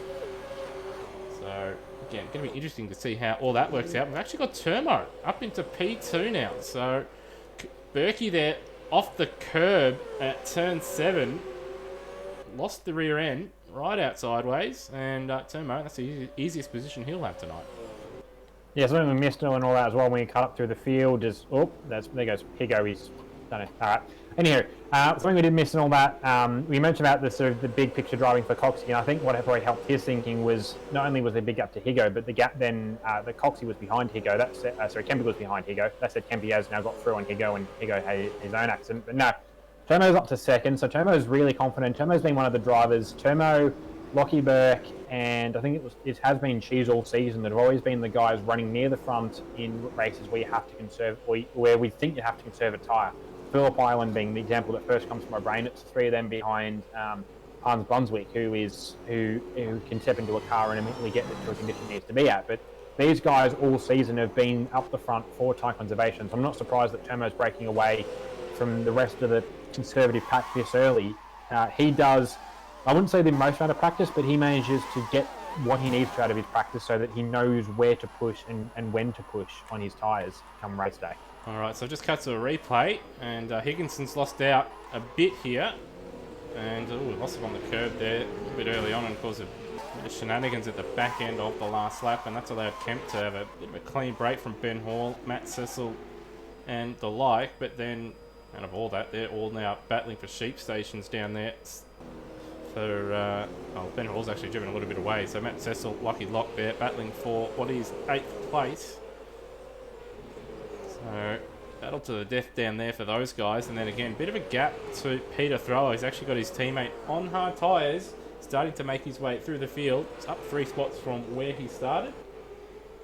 Speaker 1: So again, going to be interesting to see how all that works out. We've actually got Turmo up into P2 now. So Berkey there off the curb at turn 7. Lost the rear end right out sideways. And Turmo, that's the easiest position he'll have tonight.
Speaker 2: Yeah, something we missed and all that as well when we cut up through the field. Just there goes Higo. He's done it. All right. Anyhow, something we did miss and all that. We mentioned about the sort of the big picture driving for Coxie, and I think what probably helped his thinking was not only was there a big gap to Higo, but the gap then that Coxie was behind Higo. Kempe was behind Higo. That said, Kempe has now got through on Higo, and Higo had his own accident. But no, Tomo's up to second, so Tomo's really confident. Tomo's been one of the drivers. Tomo, Lockie Burke, and I think it has been Cheese all season that have always been the guys running near the front in races where you have to conserve, where we think you have to conserve a tyre. Phillip Island being the example that first comes to my brain. It's 3 of them behind Hans Brunswick, who can step into a car and immediately get it to a condition it needs to be at. But these guys all season have been up the front for tyre conservation. So I'm not surprised that Tomo's breaking away from the rest of the conservative pack this early. He does, I wouldn't say the most amount of practice, but he manages to get what he needs to out of his practice so that he knows where to push and when to push on his tyres come race day.
Speaker 1: All right, so just cut to a replay, and Higginson's lost out a bit here, and lost him on the curb there a bit early on, and caused a bit of shenanigans at the back end of the last lap, and that's allowed Kemp to have a bit of a clean break from Ben Hall, Matt Cecil, and the like. But then, out of all that, they're all now battling for sheep stations down there. For Ben Hall's actually driven a little bit away, so Matt Cecil, Lucky Lock there, battling for what is 8th place. So, battle to the death down there for those guys. And then again, bit of a gap to Peter Thrower. He's actually got his teammate on hard tyres, starting to make his way through the field. It's up 3 spots from where he started.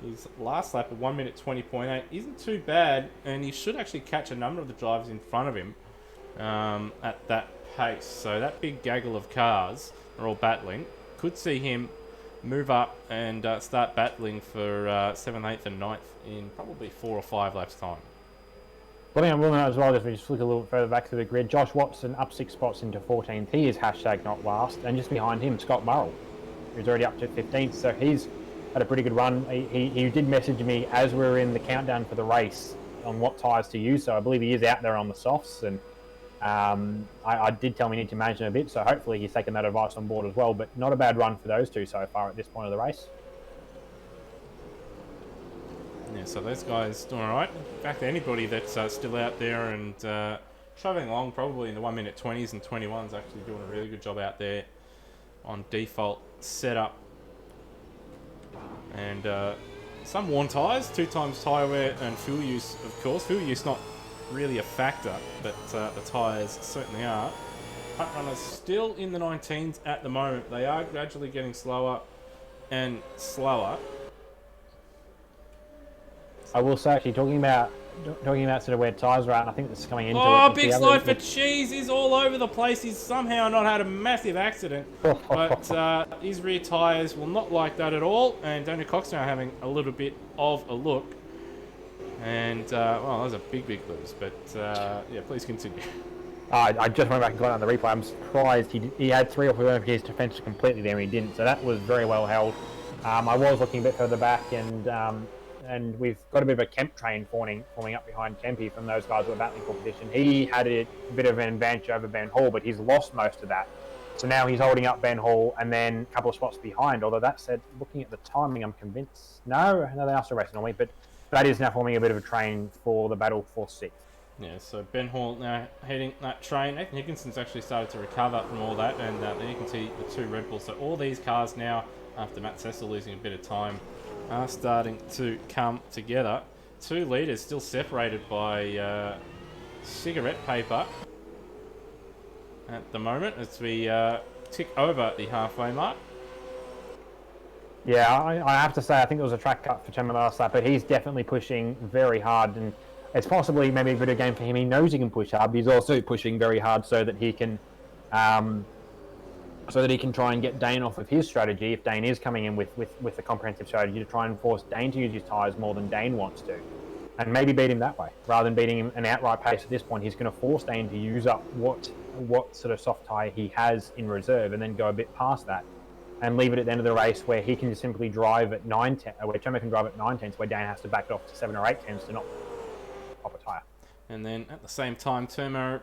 Speaker 1: His last lap of 1 minute 20.8 isn't too bad, and he should actually catch a number of the drivers in front of him at that pace. So that big gaggle of cars are all battling. Could see him move up and start battling for 7th, 8th and 9th in probably 4 or 5 laps time.
Speaker 2: One thing I'm willing to as well, if we just look a little further back to the grid, Josh Watson up 6 spots into 14th. He is #not last, and just behind him, Scott Burrell, who's already up to 15th. So he's had a pretty good run. He did message me as we were in the countdown for the race on what tyres to use. So I believe he is out there on the softs, and I did tell him he needs to manage them a bit. So hopefully he's taken that advice on board as well. But not a bad run for those two so far at this point of the race.
Speaker 1: Yeah, so those guys doing all right. In fact, anybody that's still out there and travelling along probably in the 1 minute 20s and 21s actually doing a really good job out there on default setup. And some worn tyres, 2 times tyre wear and fuel use, of course. Fuel use not really a factor, but the tyres certainly are. Punt runners still in the 19s at the moment. They are gradually getting slower and slower.
Speaker 2: I will say, actually, talking about sort of where tyres are at, and I think this is coming into
Speaker 1: Oh,
Speaker 2: it.
Speaker 1: big slide for Cheese. He's all over the place. He's somehow not had a massive accident. But his rear tyres will not like that at all. And Daniel Cox now having a little bit of a look. And, well, that was a big lose. But, yeah, please continue.
Speaker 2: I just went back and got it on the replay. I'm surprised he had 3 or 4 of his defence completely there, and he didn't. So that was very well held. I was looking a bit further back, and we've got a bit of a Kemp train forming up behind Kempy from those guys who were battling for position. He had a bit of an advantage over Ben Hall, but he's lost most of that. So now he's holding up Ben Hall and then a couple of spots behind. Although that said, looking at the timing, I'm convinced... No, they are still racing on me, but that is now forming a bit of a train for the battle for 6th.
Speaker 1: Yeah, so Ben Hall now heading that train. Nathan Higginson's actually started to recover from all that, and then you can see the 2 Red Bulls. So all these cars now, after Matt Cecil losing a bit of time, are starting to come together. 2 leaders still separated by cigarette paper at the moment as we tick over the halfway mark.
Speaker 2: Yeah, I have to say, I think it was a track cut for Chema last lap, but he's definitely pushing very hard, and it's possibly maybe a bit of a game for him. He knows he can push hard, but he's also pushing very hard so that he can try and get Dane off of his strategy. If Dane is coming in with a comprehensive strategy to try and force Dane to use his tyres more than Dane wants to, and maybe beat him that way rather than beating him an outright pace. At this point, he's going to force Dane to use up what sort of soft tyre he has in reserve, and then go a bit past that, and leave it at the end of the race where he can just simply drive at 9/10, where Chema can drive at 9/10, where Dane has to back it off to 7 or 8/10 to not pop a tyre.
Speaker 1: And then at the same time, Turmo, a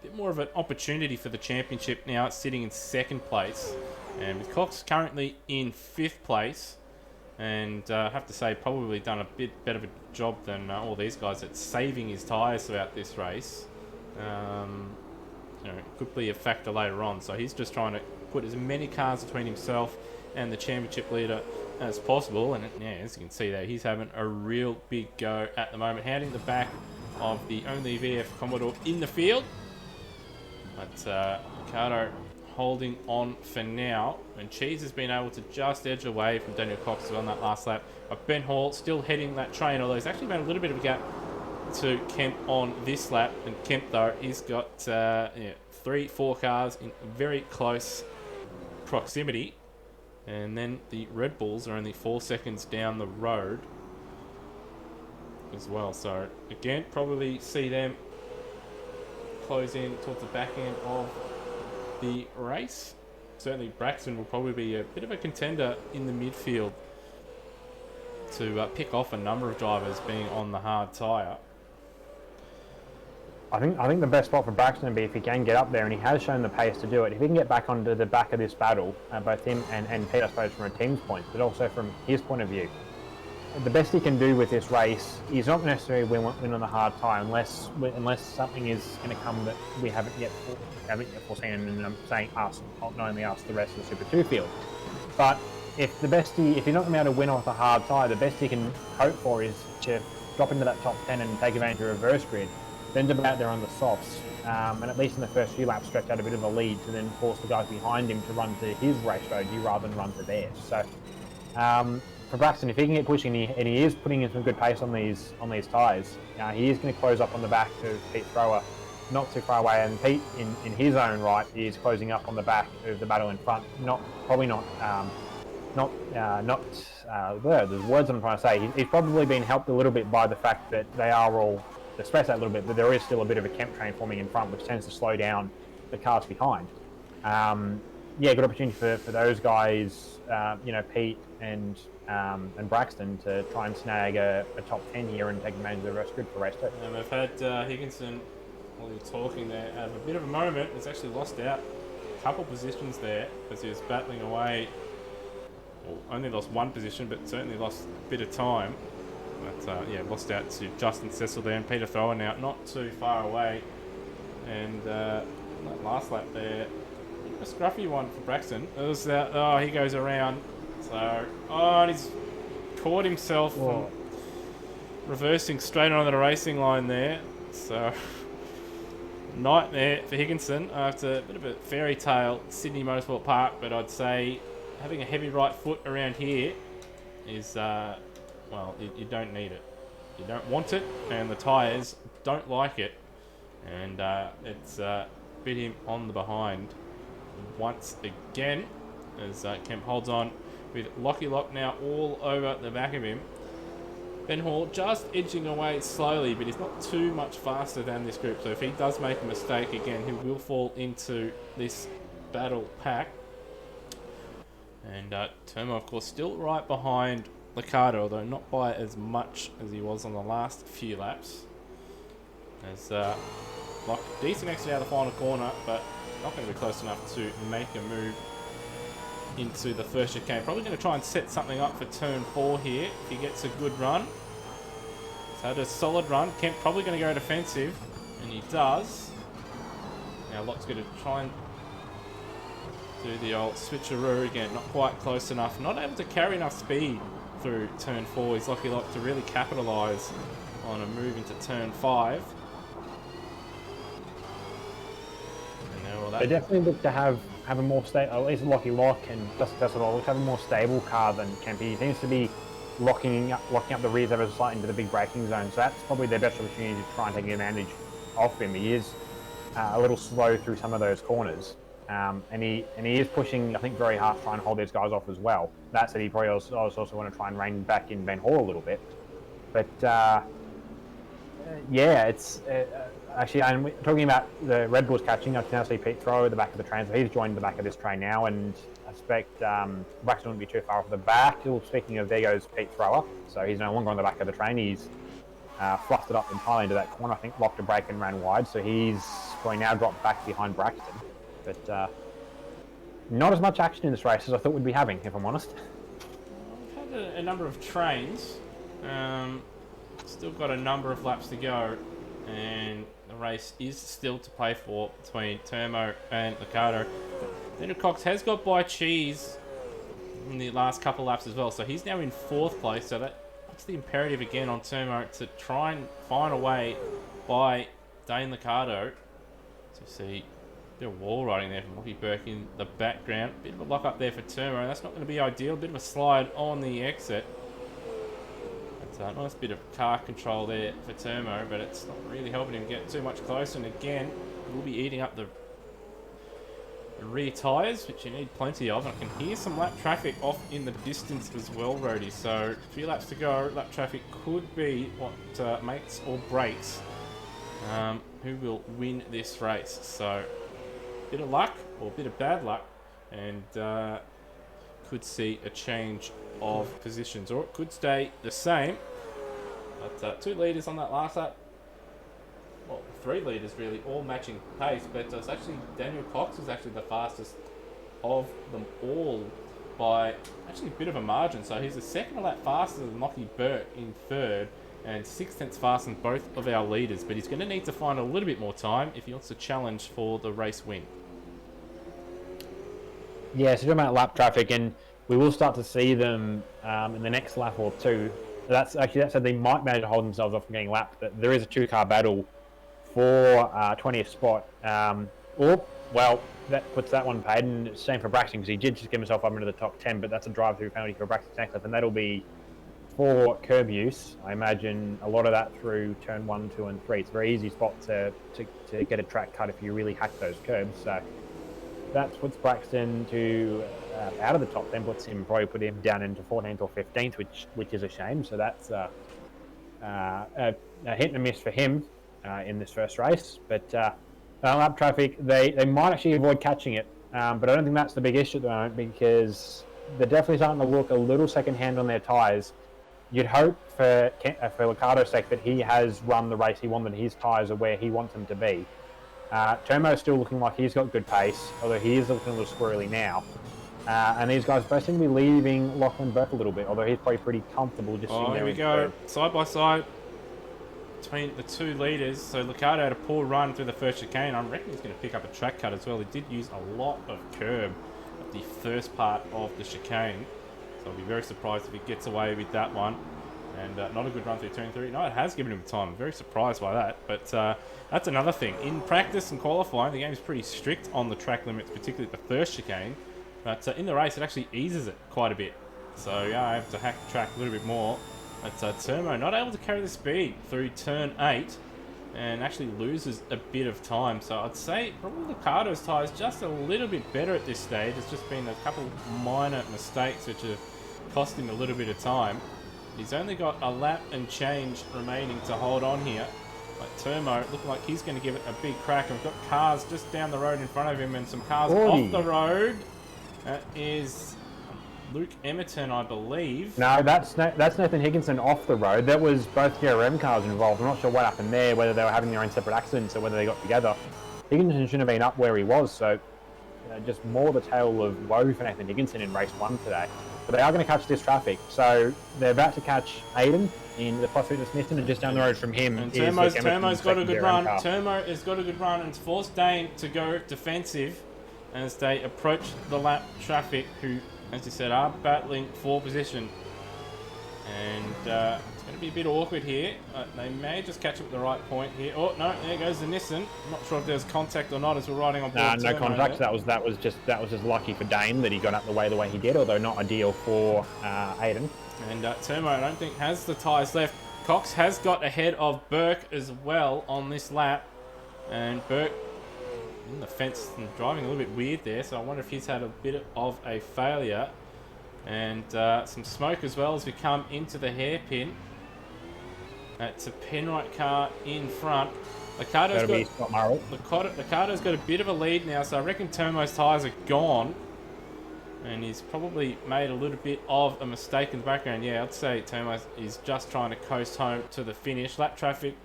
Speaker 1: bit more of an opportunity for the championship now. It's sitting in 2nd place, and with Cox currently in 5th place, and I have to say probably done a bit better of a job than all these guys at saving his tyres throughout this race. Could be a factor later on, so he's just trying to put as many cars between himself and the championship leader as possible. And yeah, as you can see there, he's having a real big go at the moment, handing the back of the only VF Commodore in the field. But Ricardo holding on for now, and Cheese has been able to just edge away from Daniel Cox on that last lap. Ben Hall still heading that train, although he's actually made a little bit of a gap to Kemp on this lap. And Kemp, though, he's got 3-4 cars in very close proximity, and then the Red Bulls are only 4 seconds down the road as well. So again, probably see them close in towards the back end of the race. Certainly Braxton will probably be a bit of a contender in the midfield to pick off a number of drivers being on the hard tyre.
Speaker 2: I think the best spot for Braxton would be if he can get up there, and he has shown the pace to do it. If he can get back onto the back of this battle, both him and Pete, I suppose, from a team's point, but also from his point of view, the best he can do with this race, he's not necessarily win on the hard tyre unless something is going to come that we haven't yet foreseen. And I'm saying us, not only us, the rest of the Super 2 field. But if he's not going to be able to win off the hard tyre, the best he can hope for is to drop into that top 10 and take advantage of a reverse grid, then jump out there on the softs, and at least in the first few laps stretch out a bit of a lead to then force the guys behind him to run to his race strategy rather than run to theirs. So for Braxton, if he can get pushing and he is putting in some good pace on these tyres, he is going to close up on the back of Pete Thrower, not too far away. And Pete, in his own right, is closing up on the back of the battle in front. There's words I'm trying to say. He's probably been helped a little bit by the fact that they are all spaced out a little bit, but there is still a bit of a Kemp train forming in front, which tends to slow down the cars behind. Good opportunity for those guys, Pete and Braxton, to try and snag a top 10 here and take advantage of the rest grid for race 2.
Speaker 1: And we've had Higginson, while you're talking there, have a bit of a moment. He's actually lost out a couple positions there as he was battling away. Well, only lost one position, but certainly lost a bit of time. But lost out to Justin Cecil there, and Peter Thrower now not too far away. And that last lap there, a scruffy one for Braxton. It was he goes around. So, and he's caught himself from reversing straight onto the racing line there. So, nightmare for Higginson after a bit of a fairy tale Sydney Motorsport Park. But I'd say having a heavy right foot around here is, you don't need it. You don't want it, and the tyres don't like it. And it's bit him on the behind once again as Kemp holds on with Lockie Lock now all over the back of him. Ben Hall just edging away slowly, but he's not too much faster than this group. So if he does make a mistake again, he will fall into this battle pack. And Turmo, of course, still right behind Ricardo, although not by as much as he was on the last few laps. As Lock, decent exit out of the final corner, but not going to be close enough to make a move into the first chicane. Probably going to try and set something up for turn 4 here if he gets a good run. So had a solid run. Kemp probably going to go defensive, and he does. Now Lock's going to try and do the old switcheroo again. Not quite close enough. Not able to carry enough speed through turn 4. He's Lockie Lock to really capitalise on a move into turn 5.
Speaker 2: They definitely look to have a more stable, at least Lockie Lock and Dusty Festival, look to have a more stable car than Kempy. He seems to be locking up the rears ever so slightly into the big braking zone, so that's probably their best opportunity to try and take advantage of him. He is a little slow through some of those corners, and he is pushing, I think, very hard to try and hold these guys off as well. That said, he probably also want to try and rein back in Ben Hall a little bit, but yeah, it's actually, I'm talking about the Red Bulls catching. I can now see Pete Thrower at the back of the train, so he's joined the back of this train now, and I suspect Braxton wouldn't be too far off the back. Speaking of, there goes Pete Thrower, so he's no longer on the back of the train. He's fluffed it up entirely into that corner. I think locked a brake and ran wide, so he's probably now dropped back behind Braxton. But not as much action in this race as I thought we'd be having, if I'm honest.
Speaker 1: We've had a number of trains. Still got a number of laps to go, and the race is still to play for between Turmo and Liccardo. Daniel Cox has got by Cheese in the last couple laps as well, so he's now in 4th place, so that's the imperative again on Turmo to try and find a way by Dane Liccardo. So you see a bit of wall riding there from Lockie Burke in the background. Bit of a lock up there for Turmo, and that's not going to be ideal. Bit of a slide on the exit. That's a nice bit of car control there for Turmo, but it's not really helping him get too much closer. And again, we'll be eating up the rear tyres, which you need plenty of. And I can hear some lap traffic off in the distance as well, Rody. So a few laps to go. Lap traffic could be what makes or breaks who will win this race. So a bit of luck or a bit of bad luck, and could see a change of positions, or it could stay the same. But 2 leaders on that last lap, well, 3 leaders really, all matching pace, but it's actually Daniel Cox was actually the fastest of them all by actually a bit of a margin. So he's a second lap faster than Lockie Burke in 3rd, and 6 tenths faster than both of our leaders, but he's going to need to find a little bit more time if he wants to challenge for the race win.
Speaker 2: Yeah, so talking about lap traffic, and we will start to see them in the next lap or two. That said, they might manage to hold themselves off from getting lapped, but there is a 2-car battle for 20th spot. Well, that puts that one paid, and it's the same for Braxton, because he did just get himself up into the top 10, but that's a drive-through penalty for Braxton next lap, and that'll be for curb use. I imagine a lot of that through turn 1, 2, and 3. It's a very easy spot to get a track cut if you really hack those curbs. So that puts Braxton to out of the top 10, probably put him down into 14th or 15th, which is a shame. So that's a hit and a miss for him in this first race. But lap traffic, they might actually avoid catching it, but I don't think that's the big issue at the moment, because they're definitely starting to look a little second-hand on their tyres. You'd hope for Liccardo's sake that he has run the race he wanted, his tyres are where he wants them to be. Turmo's still looking like he's got good pace, although he is looking a little squirrely now. And these guys both seem to be leaving Lachlan Burke a little bit, although he's probably pretty comfortable just sitting there.
Speaker 1: Here we go, side by side between the 2 leaders. So Liccardo had a poor run through the first chicane. I reckon he's going to pick up a track cut as well. He did use a lot of curb at the first part of the chicane, so I'll be very surprised if he gets away with that one. And not a good run through turn 3. No, it has given him time. I'm very surprised by that. But that's another thing. In practice and qualifying, the game is pretty strict on the track limits, particularly at the first chicane. But in the race, it actually eases it quite a bit. So yeah, I have to hack the track a little bit more. But Turmo not able to carry the speed through turn 8, and actually loses a bit of time. So I'd say probably Liccardo's tyres just a little bit better at this stage. It's just been a couple minor mistakes which have cost him a little bit of time. He's only got a lap and change remaining to hold on here. But Turmo looking like he's going to give it a big crack. And we've got cars just down the road in front of him and some cars off the road. That is Luke Emerton, I believe.
Speaker 2: No, that's Nathan Higginson off the road. That was both JRM cars involved. I'm not sure what happened there, whether they were having their own separate accidents or whether they got together. Higginson shouldn't have been up where he was, so just more the tale of woe for Nathan Higginson in race 1 today. But they are going to catch this traffic. So they're about to catch Aiden in the Plus Fitness Smithson, and just down the road from him.
Speaker 1: And Turmo's got a good run. Turmo has got a good run, and it's forced Dane to go defensive as they approach the lap traffic, who, as you said, are battling for position. And Going to be a bit awkward here. They may just catch up at the right point here. Oh, no, there goes the Nissan. I'm not sure if there's contact or not as we're riding on board.
Speaker 2: No contact. That was just lucky for Dane that he got up the way he did, although not ideal for Aiden.
Speaker 1: And Turmo, I don't think, has the tyres left. Cox has got ahead of Burke as well on this lap. And Burke in the fence and driving a little bit weird there, so I wonder if he's had a bit of a failure. And some smoke as well as we come into the hairpin. It's a Penrite car in front. Licardo's got a bit of a lead now, so I reckon Turmo's tyres are gone. And he's probably made a little bit of a mistake in the background. Yeah, I'd say Turmo is just trying to coast home to the finish. Lap traffic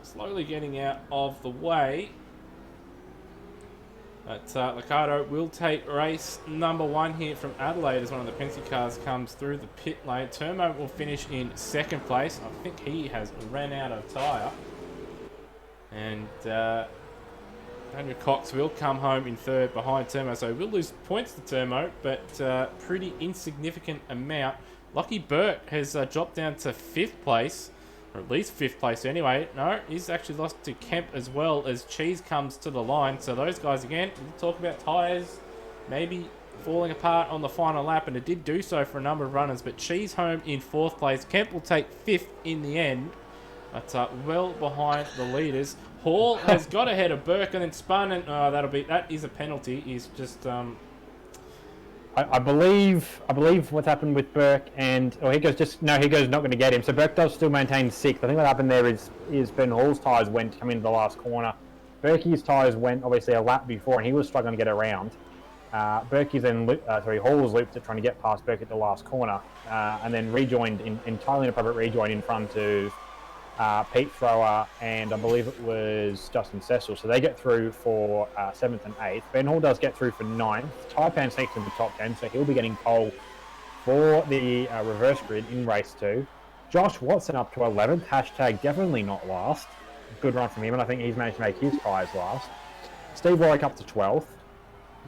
Speaker 1: slowly getting out of the way. But Licardo will take race number 1 here from Adelaide as one of the Penske cars comes through the pit lane. Turmo will finish in 2nd place. I think he has ran out of tyre. And Daniel Cox will come home in 3rd behind Turmo. So we'll lose points to Turmo, but pretty insignificant amount. Lucky Burke has dropped down to 5th place. Or at least 5th place anyway. No, he's actually lost to Kemp as well as Cheese comes to the line. So those guys, again, we'll talk about tyres maybe falling apart on the final lap, and it did do so for a number of runners. But Cheese home in 4th place. Kemp will take 5th in the end. But well behind the leaders. Hall has got ahead of Burke and then spun, and that is a penalty. He's just
Speaker 2: I believe what's happened with Burke and Higo's not going to get him. So Burke does still maintain 6th. I think what happened there is Ben Hall's tyres went coming into the last corner. Burke's tyres went obviously a lap before, and he was struggling to get around. Hall was looped at trying to get past Burke at the last corner, and then rejoined in entirely inappropriate rejoin in front of Pete Thrower and I believe it was Justin Cecil. So they get through for 7th and 8th. Ben Hall does get through for 9th. Taipan sneaks in the top 10, so he'll be getting pole for the reverse grid in race 2. Josh Watson up to 11th. Hashtag definitely not last. Good run from him, and I think he's managed to make his tyres last. Steve Warwick up to 12th.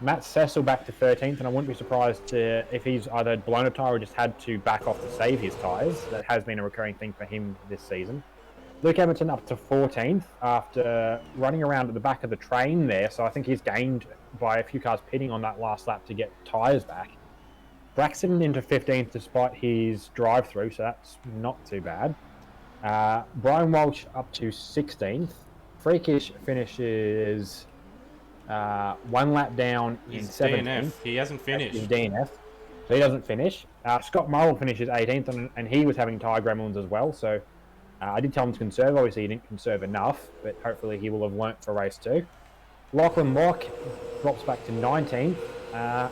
Speaker 2: Matt Cecil back to 13th, and I wouldn't be surprised if he's either blown a tyre or just had to back off to save his tyres. That has been a recurring thing for him this season. Luke Everton up to 14th after running around at the back of the train there, so I think he's gained by a few cars pitting on that last lap to get tyres back. Braxton into 15th despite his drive-through, so that's not too bad. Brian Walsh up to 16th. Freakish finishes 1 lap down in 17th.
Speaker 1: DNF. He hasn't finished.
Speaker 2: He's DNF, so he doesn't finish. Scott Morrill finishes 18th, and he was having tyre gremlins as well, so I did tell him to conserve. Obviously, he didn't conserve enough, but hopefully he will have learnt for race 2. Lachlan Mock drops back to 19th,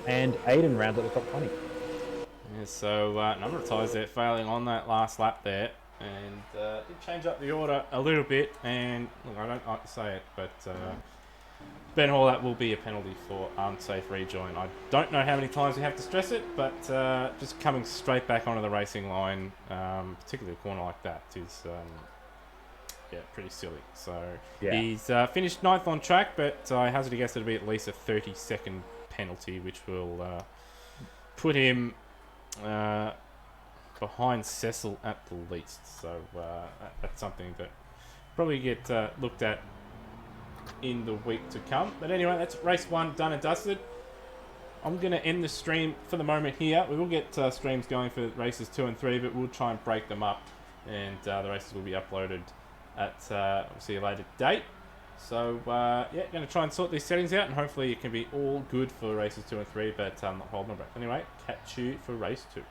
Speaker 2: and Aiden rounds at the top 20.
Speaker 1: Yeah, so number of tyres there failing on that last lap there, and did change up the order a little bit. And look, I don't like to say it, but Ben Hall, that will be a penalty for unsafe rejoin. I don't know how many times we have to stress it, but just coming straight back onto the racing line, particularly a corner like that, is pretty silly. So he's finished 9th on track, but I hazard a guess it'll be at least a 30-second penalty, which will put him behind Cecil at the least. So that's something that probably get looked at in the week to come. But anyway, that's race 1 done and dusted. I'm going to end the stream for the moment here. We will get streams going for races 2 and 3, but we'll try and break them up, and the races will be uploaded at obviously a later date. So going to try and sort these settings out, and hopefully it can be all good for races 2 and 3, but not holding my breath. Anyway, catch you for race 2.